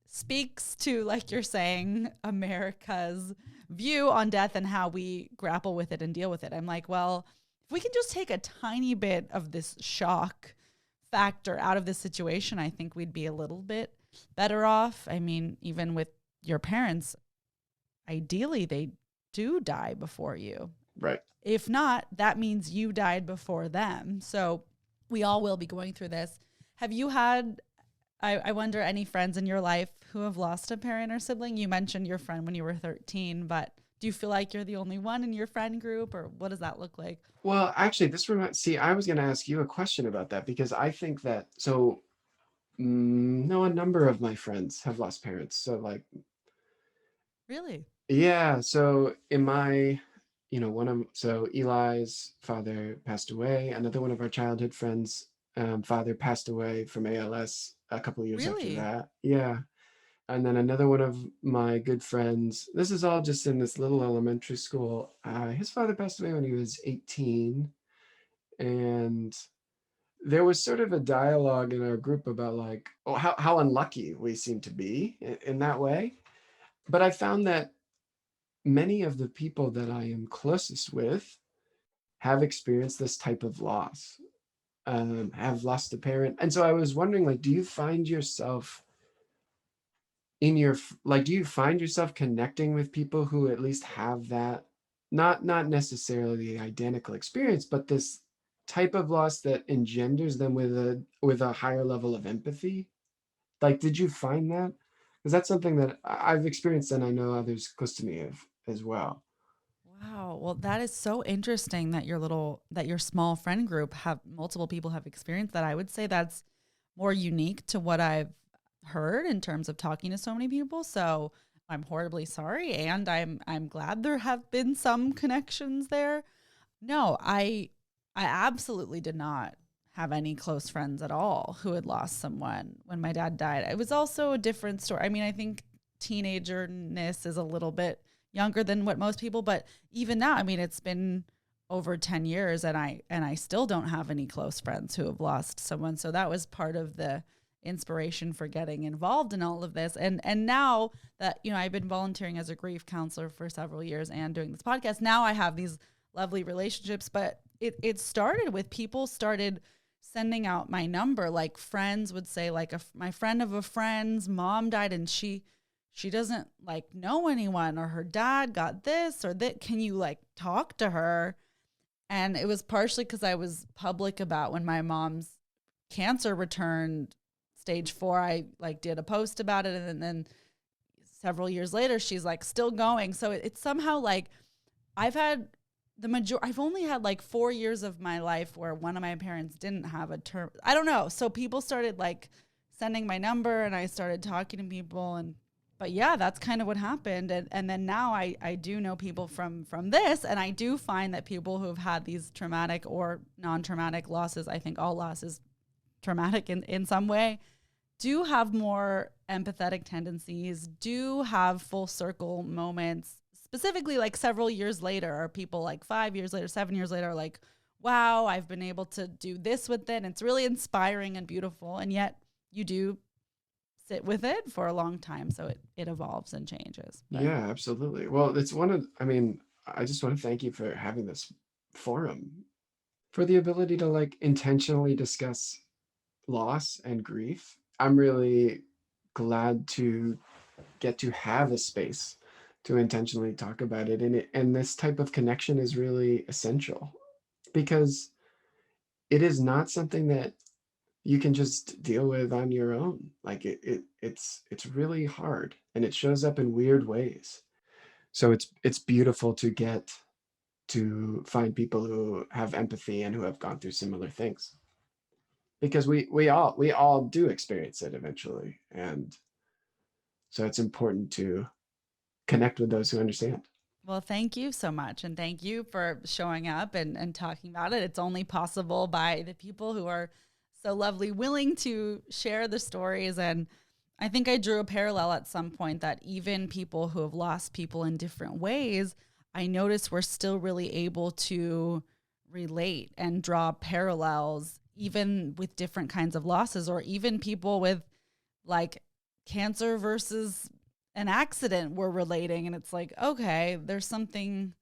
speaks to, like you're saying, America's view on death and how we grapple with it and deal with it. I'm like, well, if we can just take a tiny bit of this shock factor out of this situation, I think we'd be a little bit better off. I mean, even with your parents, ideally they do die before you.
right.
If not, that means you died before them. So we all will be going through this. Have you had, I wonder, any friends in your life who have lost a parent or sibling? You mentioned your friend when you were 13, but do you feel like you're the only one in your friend group, or what does that look like?
Well, actually, this reminds. See, I was going to ask you a question about that because I think that so. No, a number of my friends have lost parents. So, like,
Really?
yeah. So, in my, one of so Eli's father passed away. Another one of our childhood friends' father passed away from ALS a couple of years after
Really?
that. Yeah. And then another one of my good friends, this is all just in this little elementary school. His father passed away when he was 18. And there was sort of a dialogue in our group about like, oh, how unlucky we seem to be in that way. But I found that many of the people that I am closest with have experienced this type of loss, have lost a parent. And so I was wondering, like, do you find yourself in your like do you find yourself connecting with people who at least have that, not necessarily the identical experience, but this type of loss that engenders them with a higher level of empathy? Like, did you find that? Because that's something that I've experienced and I know others close to me have as well.
Wow. Well, that is so interesting that your small friend group have multiple people have experienced that. I would say that's more unique to what I've heard in terms of talking to so many people. So I'm horribly sorry, and I'm glad there have been some connections there. No, I absolutely did not have any close friends at all who had lost someone when my dad died. It was also a different story. I mean, I think teenagerness is a little bit younger than what most people, but even now, I mean, it's been over 10 years and I still don't have any close friends who have lost someone. So that was part of the inspiration for getting involved in all of this. And now that, I've been volunteering as a grief counselor for several years and doing this podcast, now I have these lovely relationships, but it started with people started sending out my number. Like friends would say, like, my friend of a friend's mom died and she doesn't like know anyone, or her dad got this or that. Can you like talk to her? And it was partially because I was public about when my mom's cancer returned stage 4. I like did a post about it, and then several years later she's like still going. So it's somehow like I've had I've only had like 4 years of my life where one of my parents didn't have a term. I don't know. So people started like sending my number and I started talking to people, but yeah, that's kind of what happened. And then now I do know people from this, and I do find that people who've had these traumatic or non-traumatic losses, I think all losses traumatic in some way, do have more empathetic tendencies, do have full circle moments, specifically like several years later, or people like 5 years later, 7 years later, are like, wow, I've been able to do this with it. And it's really inspiring and beautiful. And yet you do sit with it for a long time. So it evolves and changes. But
Yeah, absolutely. Well, I mean, I just want to thank you for having this forum, for the ability to like intentionally discuss loss and grief. I'm really glad to get to have a space to intentionally talk about it. And this type of connection is really essential because it is not something that you can just deal with on your own. Like it's really hard and it shows up in weird ways. So it's beautiful to get to find people who have empathy and who have gone through similar things, because we all do experience it eventually, and so it's important to connect with those who understand.
Well, thank you so much. And thank you for showing up and talking about it. It's only possible by the people who are so lovely, willing to share the stories. And I think I drew a parallel at some point that even people who have lost people in different ways, I notice we're still really able to relate and draw parallels, even with different kinds of losses, or even people with like cancer versus an accident we're relating. And it's like, okay, there's something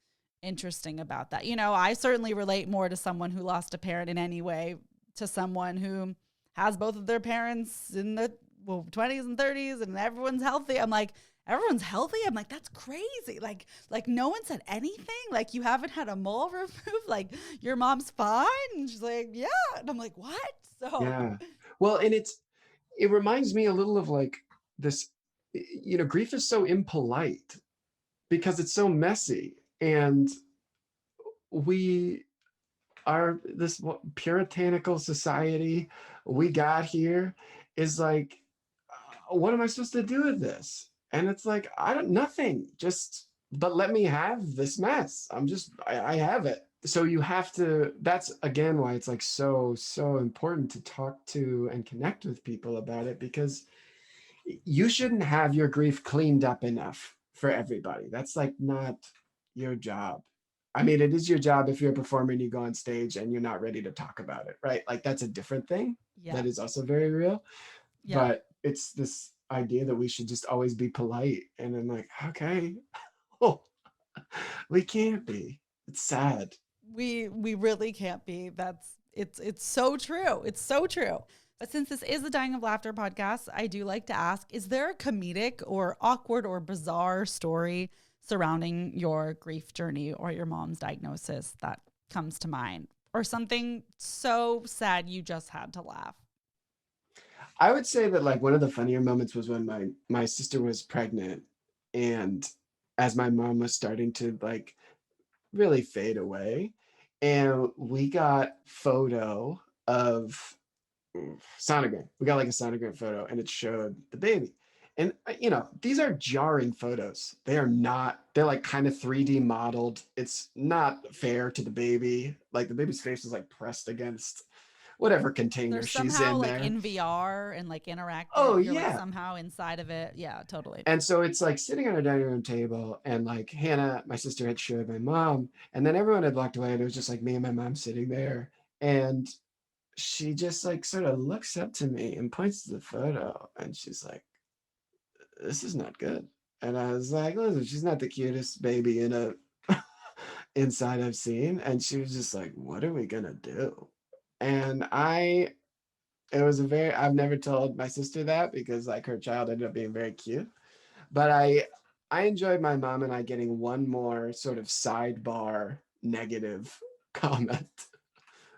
interesting about that. You know, I certainly relate more to someone who lost a parent in any way to someone who has both of their parents in the 20s and 30s and everyone's healthy. I'm like, everyone's healthy. I'm like, that's crazy. Like no one said anything. Like you haven't had a mole removed. Like your mom's fine. And she's like, yeah. And I'm like, what? So
Yeah. Well, and it reminds me a little of like this, grief is so impolite because it's so messy, and we are this puritanical society we got here is like, what am I supposed to do with this? And it's like, I don't, nothing, just, but let me have this mess. I have it. So you have to, that's again why it's like so important to talk to and connect with people about it, because you shouldn't have your grief cleaned up enough for everybody. That's like not your job. I mean, it is your job if you're a performer and you go on stage and you're not ready to talk about it, right? Like that's a different thing
yeah,
that is also very real.
yeah.
But it's this idea that we should just always be polite. And I'm like, okay, oh, we can't be. It's sad.
We really can't be. It's so true. It's so true. But since this is the Dying of Laughter podcast, I do like to ask, is there a comedic or awkward or bizarre story surrounding your grief journey or your mom's diagnosis that comes to mind? Or something so sad you just had to laugh?
I would say that like one of the funnier moments was when my sister was pregnant, and as my mom was starting to like really fade away, and we got photo of sonogram. We got like a sonogram photo, and it showed the baby. And these are jarring photos. They are not, they're like kind of 3D modeled. It's not fair to the baby. Like the baby's face is like pressed against whatever
They're
container she's
somehow
in
like
there.
in VR and like
Oh
interactive. You're like
yeah.
somehow inside of it. Yeah, totally.
And so it's like sitting on our dining room table, and like Hannah, my sister, had showed my mom, and then everyone had walked away, and it was just like me and my mom sitting there. And she just like sort of looks up to me and points to the photo, and she's like, "This is not good." And I was like, "Listen, she's not the cutest baby in a inside I've seen." And she was just like, "What are we gonna do?" And it was I've never told my sister that because like her child ended up being very cute. But I enjoyed my mom and I getting one more sort of sidebar negative comment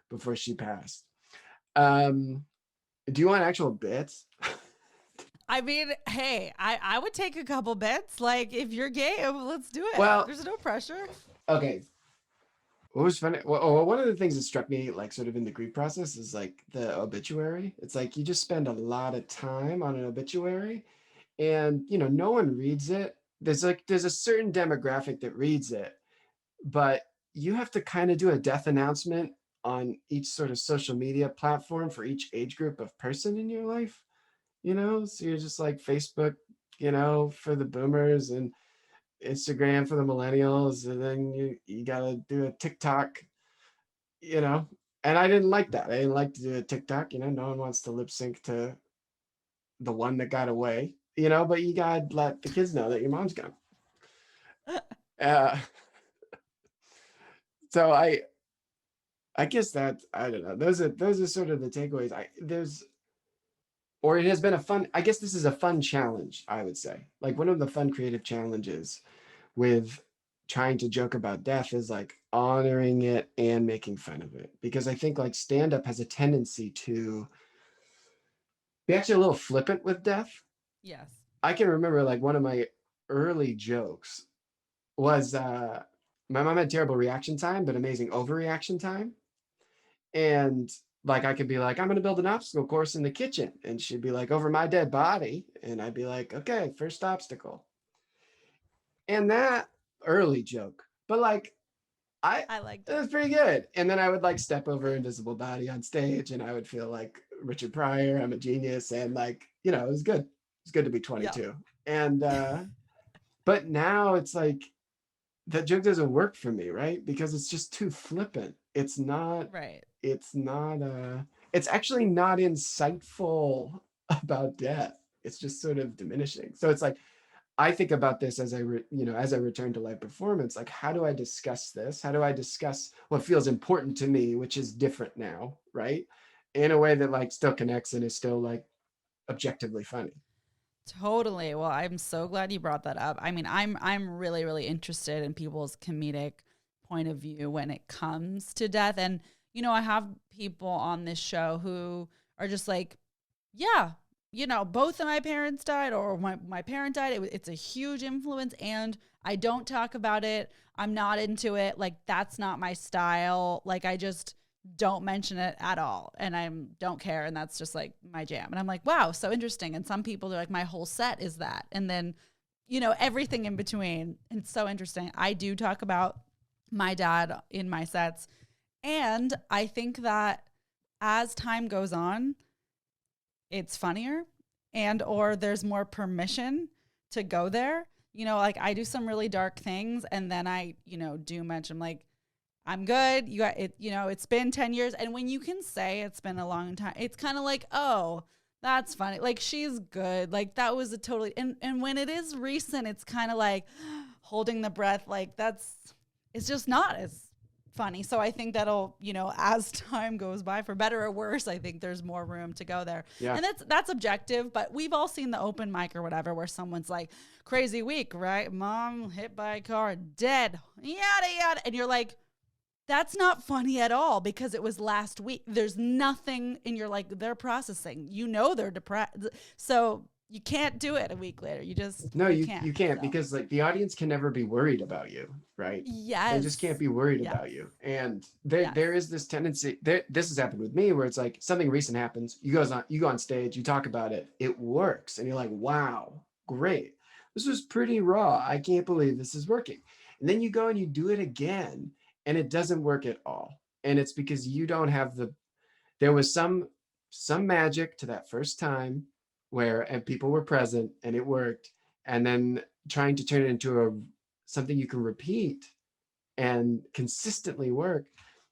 before she passed. Um, do you want actual bits?
I mean, hey, I would take a couple bits. Like, if you're gay, let's do it.
Well,
There's no pressure.
okay. What was funny? Well, one of the things that struck me, like, sort of in the grief process, is like the obituary. It's like you just spend a lot of time on an obituary, and no one reads it. There's a certain demographic that reads it, but you have to kind of do a death announcement on each sort of social media platform for each age group of person in your life. So you're just like Facebook, for the boomers, and Instagram for the millennials, and then you gotta do a TikTok, you know. And I didn't like that. I didn't like to do a TikTok. No one wants to lip sync to the one that got away, but you gotta let the kids know that your mom's gone. Uh, so I guess that, I don't know. Those are sort of the takeaways. Or it has been a fun. I guess this is a fun challenge. I would say, like one of the fun creative challenges with trying to joke about death is like honoring it and making fun of it, because I think like stand up has a tendency to be actually a little flippant with death.
Yes.
I can remember like one of my early jokes was my mom had terrible reaction time, but amazing overreaction time. And like I could be like, I'm gonna build an obstacle course in the kitchen. And she'd be like, over my dead body. And I'd be like, okay, first obstacle. And that early joke. But like I
I liked
it
it.
was pretty good. And then I would like step over invisible body on stage and I would feel like Richard Pryor, I'm a genius. And like, it was good. It's good to be
Yeah.
22. And but now it's like that joke doesn't work for me, right? Because it's just too flippant.
Right.
It's not it's actually not insightful about death. It's just sort of diminishing. So it's like I think about this as as I return to live performance, like how do I discuss this? How do I discuss what feels important to me, which is different now, right? In a way that like still connects and is still like objectively funny.
Totally. Well, I'm so glad you brought that up. I mean, I'm really really interested in people's comedic point of view when it comes to death. And I have people on this show who are just like, yeah, both of my parents died, or my parent died. It's a huge influence, and I don't talk about it. I'm not into it. Like, that's not my style. Like, I just don't mention it at all. And I don't care. And that's just like my jam. And I'm like, wow, so interesting. And some people are like, my whole set is that. And then, everything in between. And it's so interesting. I do talk about my dad in my sets. And I think that as time goes on, it's funnier, and or there's more permission to go there. Like, I do some really dark things, and then I, do mention like, I'm good. You got it. It's been 10 years. And when you can say it's been a long time, it's kind of like, oh, that's funny. Like, she's good. Like, that was a totally, and when it is recent, it's kind of like holding the breath. Like, it's just not as funny. So I think that'll, as time goes by, for better or worse, I think there's more room to go there.
Yeah.
And that's objective, but we've all seen the open mic or whatever where someone's like, crazy week, right? Mom hit by a car, dead, yada yada. And you're like, that's not funny at all because it was last week. There's nothing in your, like, they're processing. They're depressed. So you can't do it a week later.
No,
you
you
can't.
can't
So
because like the audience can never be worried about you, right? They just
yes.
can't be worried
Yes.
about you. And
Yes.
there is this tendency this has happened with me where it's like something recent happens, you go on stage, you talk about it, it works, and you're like, wow, great. This was pretty raw. I can't believe this is working. And then you go and you do it again, and it doesn't work at all. And it's because you don't have there was some magic to that first time where and people were present and it worked, and then trying to turn it into something you can repeat and consistently work,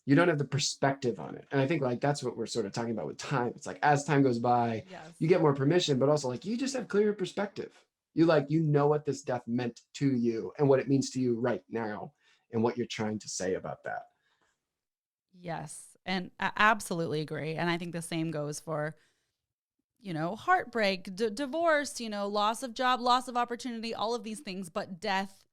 you don't have the perspective on it. And I think like that's what we're sort of talking about with time. It's like as time goes by,
Yes.
you get more permission, but also like you just have clearer perspective. You know what this death meant to you and what it means to you right now and what you're trying to say about that.
Yes. And I absolutely agree. And I think the same goes for, heartbreak, divorce, loss of job, loss of opportunity, all of these things, but death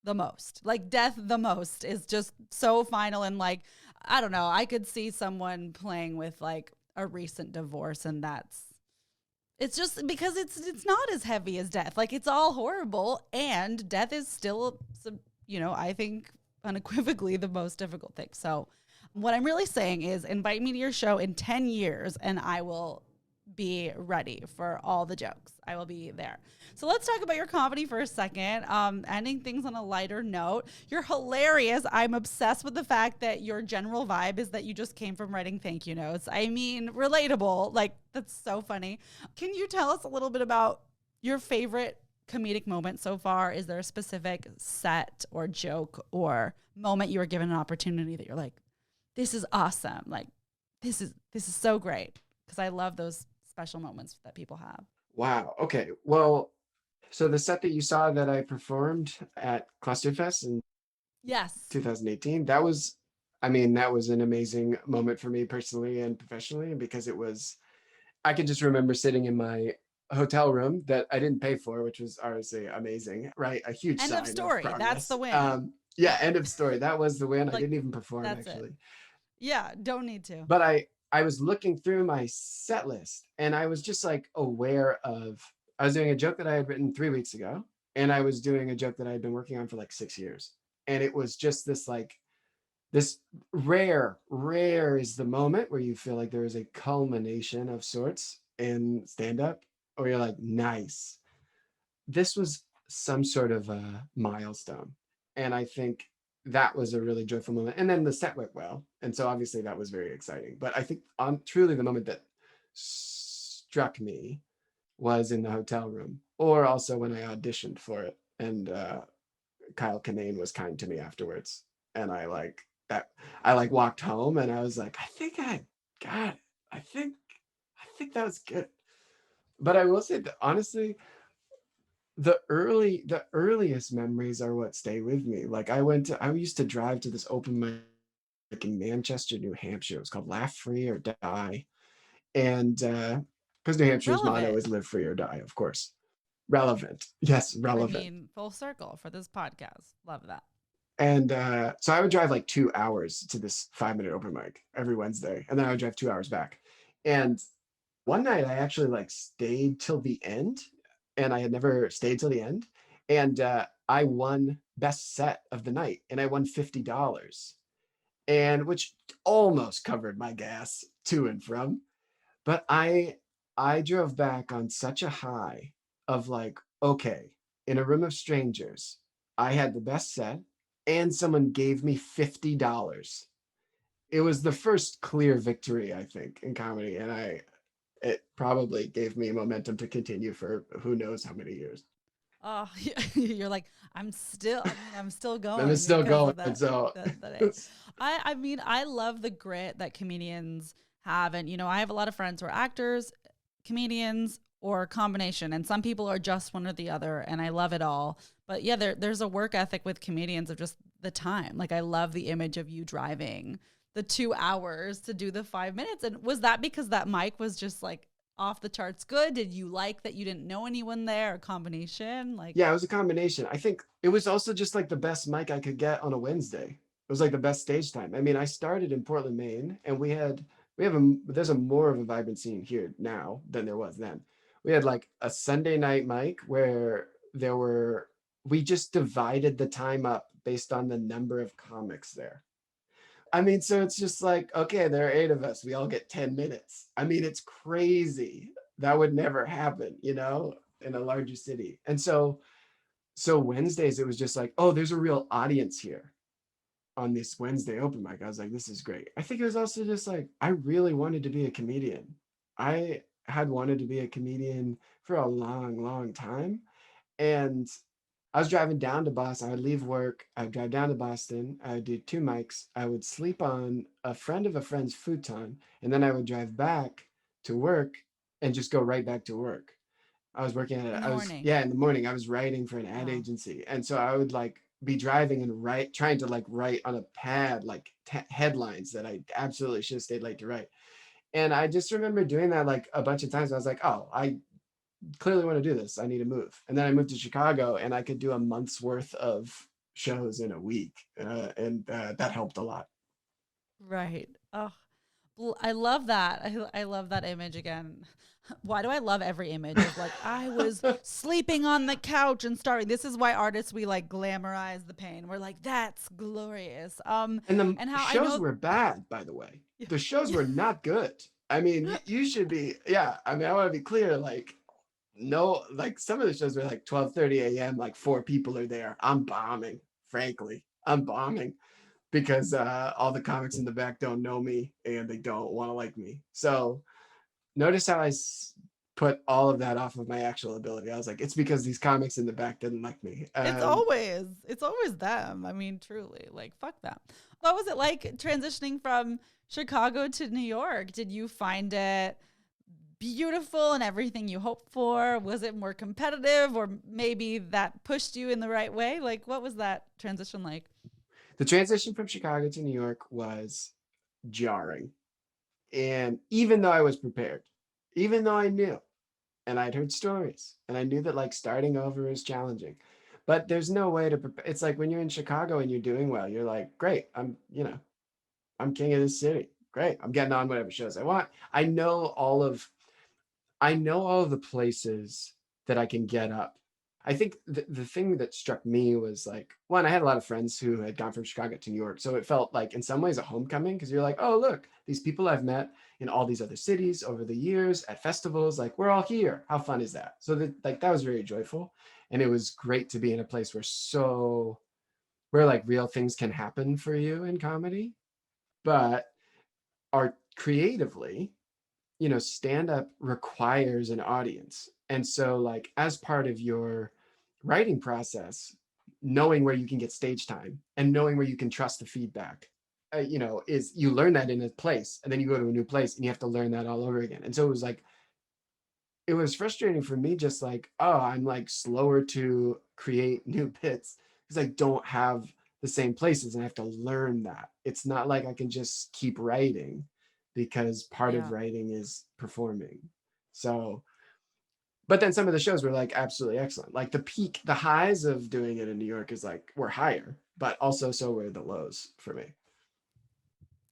the most. Like, death the most is just so final. And like, I don't know, I could see someone playing with like a recent divorce, and it's just because it's not as heavy as death. Like, it's all horrible, and death is still, I think unequivocally the most difficult thing. So what I'm really saying is invite me to your show in 10 years and I will be ready for all the jokes. I will be there. So let's talk about your comedy for a second. Ending things on a lighter note. You're hilarious. I'm obsessed with the fact that your general vibe is that you just came from writing thank you notes. I mean, relatable. Like, that's so funny. Can you tell us a little bit about your favorite comedic moment so far? Is there a specific set or joke or moment you were given an opportunity that you're like, this is awesome. Like, this is so great. Because I love those special moments that people have.
Wow. Okay. Well, so the set that you saw that I performed at Clustered Fest in
Yes.
2018, that was, I mean, that was an amazing moment for me personally and professionally. And because I can just remember sitting in my hotel room that I didn't pay for, which was obviously amazing, right? A huge
End
sign
of
of
story. That's
progress.
the win.
Yeah, end of story. That was the win. I
Like,
didn't even perform
that's it.
actually.
Yeah, don't need to.
But I was looking through my set list and I was just like aware of I was doing a joke that I had written 3 weeks ago, and I was doing a joke that I had been working on for like 6 years. And it was just this like, this rare is the moment where you feel like there is a culmination of sorts in stand up, or you're like, nice. This was some sort of a milestone. And I think that was a really joyful moment. And then the set went well. And so obviously that was very exciting. But I think on truly the moment that struck me was in the hotel room, or also when I auditioned for it. And Kyle Kinane was kind to me afterwards. And I like walked home and I was like, I think I got it. I think that was good. But I will say that honestly, the earliest memories are what stay with me. Like I used to drive to this open mic in Manchester, New Hampshire. It was called Laugh Free or Die. And because New Hampshire's motto
Relevant.
is live free or die, of course. Relevant. Yes,
I
relevant.
mean, full circle for this podcast. Love that.
And so I would drive like 2 hours to this 5 minute open mic every Wednesday. And then I would drive 2 hours back. And one night I actually like stayed till the end, and I had never stayed till the end. And I won best set of the night, and I won $50, and which almost covered my gas to and from. But I drove back on such a high of like, okay, in a room of strangers, I had the best set and someone gave me $50. It was the first clear victory, I think, in comedy. And it probably gave me momentum to continue for who knows how many years.
Oh, you're like, I'm still
And it's
going
still
because
going.
of that.
So
I mean, I love the grit that comedians have. And, I have a lot of friends who are actors, comedians, or a combination. And some people are just one or the other. And I love it all. But yeah, there's a work ethic with comedians of just the time. Like, I love the image of you driving the 2 hours to do the 5 minutes. And was that because that mic was just like off the charts good? Did you like that you didn't know anyone there? A combination? Like,
yeah, it was a combination. I think it was also just like the best mic I could get on a Wednesday. It was like the best stage time. I mean, I started in Portland, Maine, and we have there's a more of a vibrant scene here now than there was then. We had like a Sunday night mic where we just divided the time up based on the number of comics there. I mean, so it's just like, okay, there are 8 of us. We all get 10 minutes. I mean, it's crazy. That would never happen, in a larger city. And so Wednesdays, it was just like, oh, there's a real audience here on this Wednesday open mic. I was like, this is great. I think it was also just like, I really wanted to be a comedian. I had wanted to be a comedian for a long, long time. And I was driving down to Boston. I would leave work. I would drive down to Boston. I would do 2 mics. I would sleep on a friend of a friend's futon. And then I would drive back to work and just go right back to work. I was working at
in
it.
the morning.
Yeah, in the morning, I was writing for an ad
Wow.
agency. And so I would like be driving and trying to like write on a pad, like headlines that I absolutely should have stayed late to write. And I just remember doing that like a bunch of times. I was like, oh, I clearly want to do this. I need to move. And then I moved to Chicago and I could do a month's worth of shows in a week. And that helped a lot.
Right. Oh, I love that. I love that image again. Why do I love every image of like I was sleeping on the couch and starving? This is why artists we like glamorize the pain. We're like that's glorious.
And the
And how I
shows
know
were bad, by the way. The shows were not good. I mean, you should be, yeah. I mean, I want to be clear, like, no, like some of the shows were like 12:30 a.m., like 4 people are there. I'm bombing, frankly. I'm bombing because all the comics in the back don't know me and they don't want to like me. So notice how put all of that off of my actual ability. I was like, it's because these comics in the back didn't like me.
it's always them. I mean, truly, like fuck them. What was it like transitioning from Chicago to New York? Did you find it beautiful and everything you hoped for? Was it more competitive, or maybe that pushed you in the right way? Like, what was that transition like?
The transition from Chicago to New York was jarring. And even though I was prepared, even though I knew, and I'd heard stories, and I knew that like starting over is challenging, but there's no way to prepare. It's like when you're in Chicago and you're doing well, you're like, great, I'm king of this city. Great, I'm getting on whatever shows I want. I know all of the places that I can get up I think the thing that struck me was like, one, I had a lot of friends who had gone from Chicago to New York. So it felt like in some ways a homecoming because you're like, oh, look, these people I've met in all these other cities over the years at festivals, like we're all here. How fun is that? So that was very joyful. And it was great to be in a place where like real things can happen for you in comedy, but art creatively, stand up requires an audience. And so, like, as part of your writing process, knowing where you can get stage time and knowing where you can trust the feedback, is you learn that in a place and then you go to a new place and you have to learn that all over again. And so it was frustrating for me, just like, oh, I'm like slower to create new bits because I don't have the same places and I have to learn that. It's not like I can just keep writing because part of
Yeah.
writing is performing. So, but then some of the shows were like absolutely excellent. Like the highs of doing it in New York were higher, but also so were the lows for me.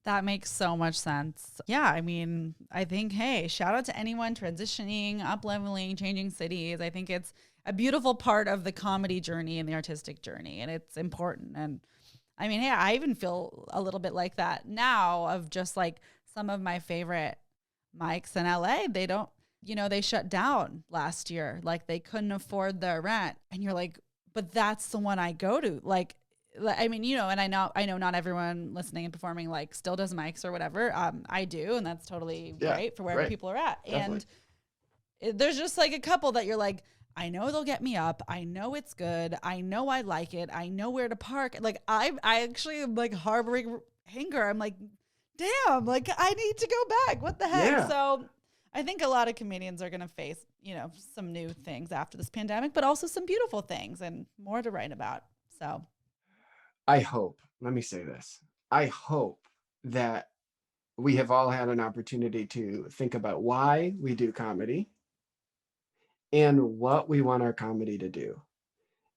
That makes so much sense. Yeah, I mean, I think, hey, shout out to anyone transitioning, up leveling, changing cities. I think it's a beautiful part of the comedy journey and the artistic journey, and it's important. And I mean, hey, I even feel a little bit like that now of just like some of my favorite mics in LA. They don't, they shut down last year. Like they couldn't afford their rent. And you're like, but that's the one I go to. I mean, and I know not everyone listening and performing like still does mics or whatever. I do, and that's totally
Yeah,
great for wherever
right.
people are at.
Definitely.
And there's just like a couple that you're like, I know they'll get me up. I know it's good. I know I like it. I know where to park. Like I actually am like harboring anger. I'm like, damn, like I need to go back. What the heck?
Yeah.
So I think a lot of comedians are gonna face, some new things after this pandemic, but also some beautiful things and more to write about. So
I hope, let me say this. I hope that we have all had an opportunity to think about why we do comedy and what we want our comedy to do.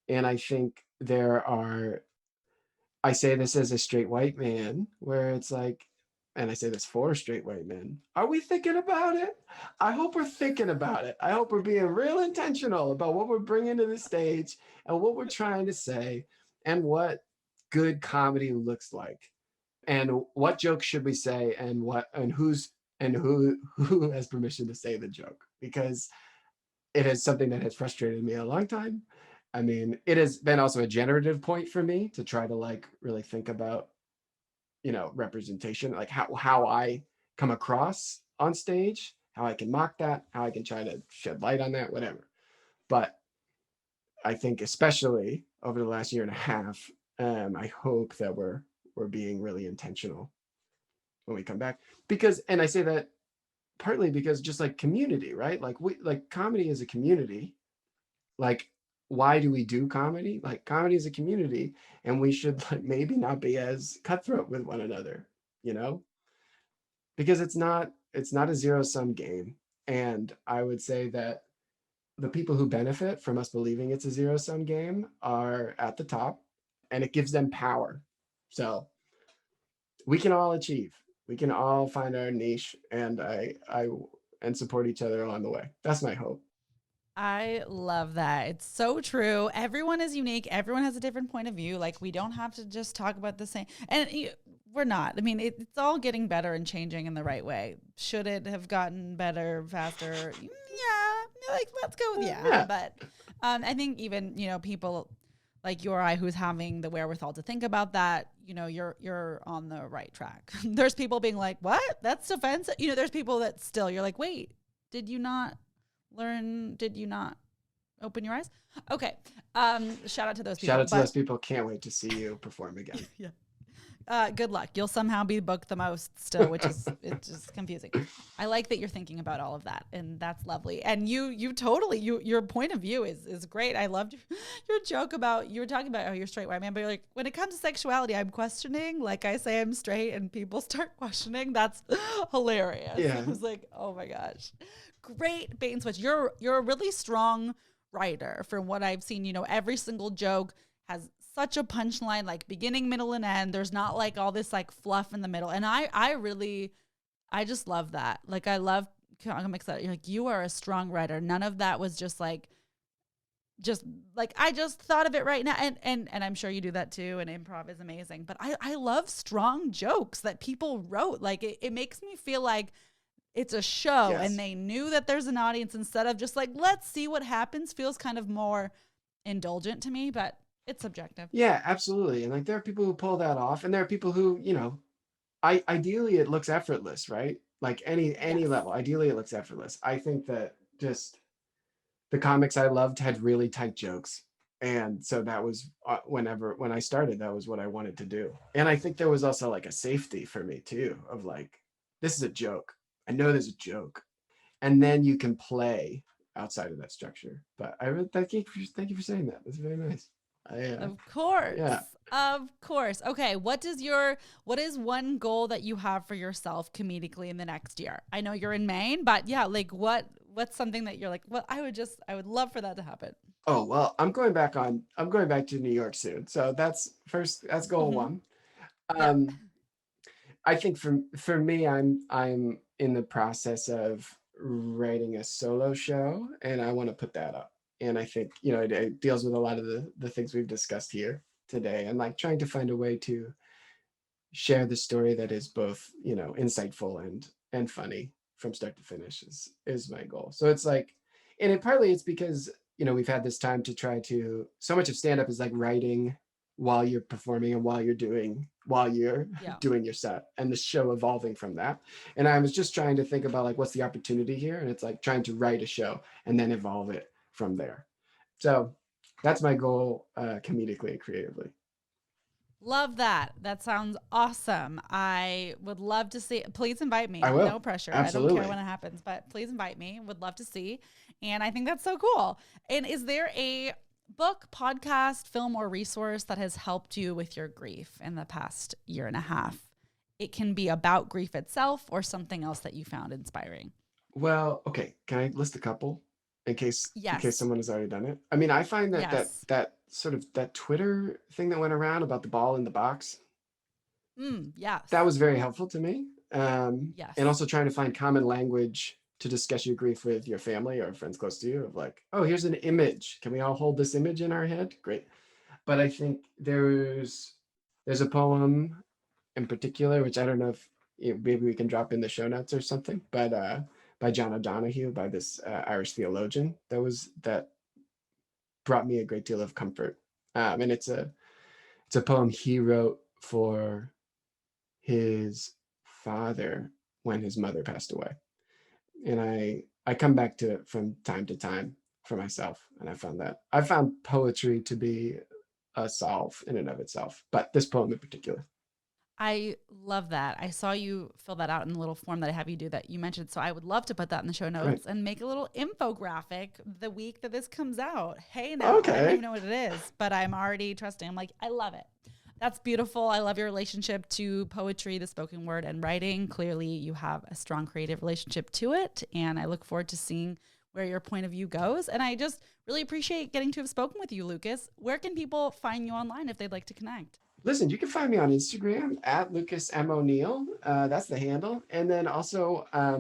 And I think I say this as a straight white man, where it's like, and I say this for straight white men, are we thinking about it? I hope we're thinking about it. I hope we're being real intentional about what we're bringing to the stage and what we're trying to say and what good comedy looks like and what jokes should we say and who has permission to say the joke, because it is something that has frustrated me a long time. I mean, it has been also a generative point for me to try to like really think about, representation, like how I come across on stage, how I can mock that, how I can try to shed light on that, whatever. But I think especially over the last year and a half, I hope that we're being really intentional when we come back, because, and I say that partly because just like community, right? Like comedy is a community. Like, why do we do comedy? Like comedy is a community, and we should like maybe not be as cutthroat with one another, you know? Because it's not a zero sum game. And I would say that the people who benefit from us believing it's a zero sum game are at the top, and it gives them power. So we can all achieve. We can all find our niche, and I and support each other along the way. That's my hope.
I love that. It's so true. Everyone is unique. Everyone has a different point of view. Like we don't have to just talk about the same. And we're not. I mean, it's all getting better and changing in the right way. Should it have gotten better faster? Yeah. Like let's go with yeah.
Yeah.
But I think even people like you or I who's having the wherewithal to think about that, you're on the right track. There's people being like, "What? That's offensive." There's people that still you're like, "Wait, did you not learn? Did you not open your eyes?" Okay. Shout out to those people.
Shout out to those people. Can't wait to see you perform again.
Yeah. Good luck. You'll somehow be booked the most still, which is it's just confusing. I like that you're thinking about all of that, and that's lovely. And you totally your point of view is great. I loved your joke about you were talking about how you're straight white man, but you're like when it comes to sexuality, I'm questioning. Like I say, I'm straight, and people start questioning. That's hilarious.
Yeah.
I was like, oh my gosh, great bait and switch. You're a really strong writer from what I've seen. Every single joke has such a punchline, like beginning, middle, and end. There's not like all this like fluff in the middle. And I just love that. Like I'm excited. You're like, you are a strong writer. None of that was just like just like, I just thought of it right now. And I'm sure you do that too. And improv is amazing. But I love strong jokes that people wrote. Like it makes me feel like it's a show and
Yes.
they knew that there's an audience instead of just like, let's see what happens. Feels kind of more indulgent to me, but it's subjective.
Yeah, absolutely. And like there are people who pull that off, and there are people who, ideally it looks effortless, right? Like any
Yes.
level, ideally it looks effortless. I think that just the comics I loved had really tight jokes. And so that was when I started, that was what I wanted to do. And I think there was also like a safety for me too of like, this is a joke. I know there's a joke. And then you can play outside of that structure. But I really thank you for saying that. That's very nice.
Of course.
Yeah.
Of course. Okay, what is one goal that you have for yourself comedically in the next year? I know you're in Maine, but yeah, like what's something that you're like, well, I would love for that to happen.
Oh, well, I'm going back to New York soon. So that's goal
Mm-hmm.
one.
Yep.
Um I think for me, I'm in the process of writing a solo show, and I want to put that up. And I think it deals with a lot of the things we've discussed here today, and like trying to find a way to share the story that is both insightful and funny from start to finish is my goal. So it's like, and it partly it's because we've had this time to try to, so much of stand up is like writing while you're performing and while you're
Yeah.
doing your set, and the show evolving from that. And I was just trying to think about like what's the opportunity here, and it's like trying to write a show and then evolve it from there. So that's my goal, comedically and creatively.
Love that. That sounds awesome. I would love to see. Please invite
I
me.
will.
No pressure. I don't care
Absolutely.
when it happens, but please invite me. Would love to see. And I think that's so cool. And is there a book, podcast, film, or resource that has helped you with your grief in the past year and a half? It can be about grief itself or something else that you found inspiring.
Well, okay. Can I list a couple in case
Yes.
someone has already done it? I mean, I find that
Yes.
sort of that Twitter thing that went around about the ball in the box, that
Yes.
was very helpful to me. And
Yes.
also trying to find common language to discuss your grief with your family or friends close to you of like, oh, here's an image. Can we all hold this image in our head? Great. But I think there's a poem in particular, which I don't know if maybe we can drop in the show notes or something, but by John O'Donohue, by this Irish theologian, that brought me a great deal of comfort. And it's a poem he wrote for his father when his mother passed away, and I come back to it from time to time for myself, and I found poetry to be a solve in and of itself, but this poem in particular.
I love that. I saw you fill that out in the little form that I have you do that you mentioned. So I would love to put that in the show
Great.
notes and make a little infographic the week that this comes out. Hey, now, I don't
Okay.
even know what it is, but I'm already trusting. I'm like, I love it. That's beautiful. I love your relationship to poetry, the spoken word, and writing. Clearly, you have a strong creative relationship to it. And I look forward to seeing where your point of view goes. And I just really appreciate getting to have spoken with you, Lucas. Where can people find you online if they'd like to connect?
Listen, you can find me on Instagram at Lucas M. O'Neill. That's the handle. And then also, I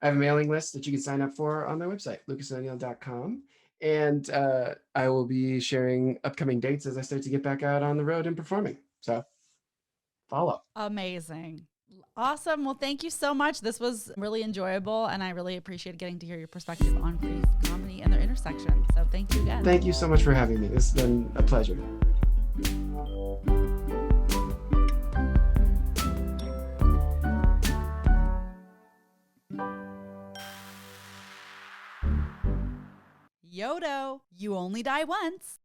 have a mailing list that you can sign up for on my website, lucaso'neill.com. And I will be sharing upcoming dates as I start to get back out on the road and performing. So follow.
Amazing. Awesome. Well, thank you so much. This was really enjoyable, and I really appreciate getting to hear your perspective on grief, comedy, and their intersection. So thank you again.
Thank you so much for having me. This has been a pleasure.
Yodo, you only die once.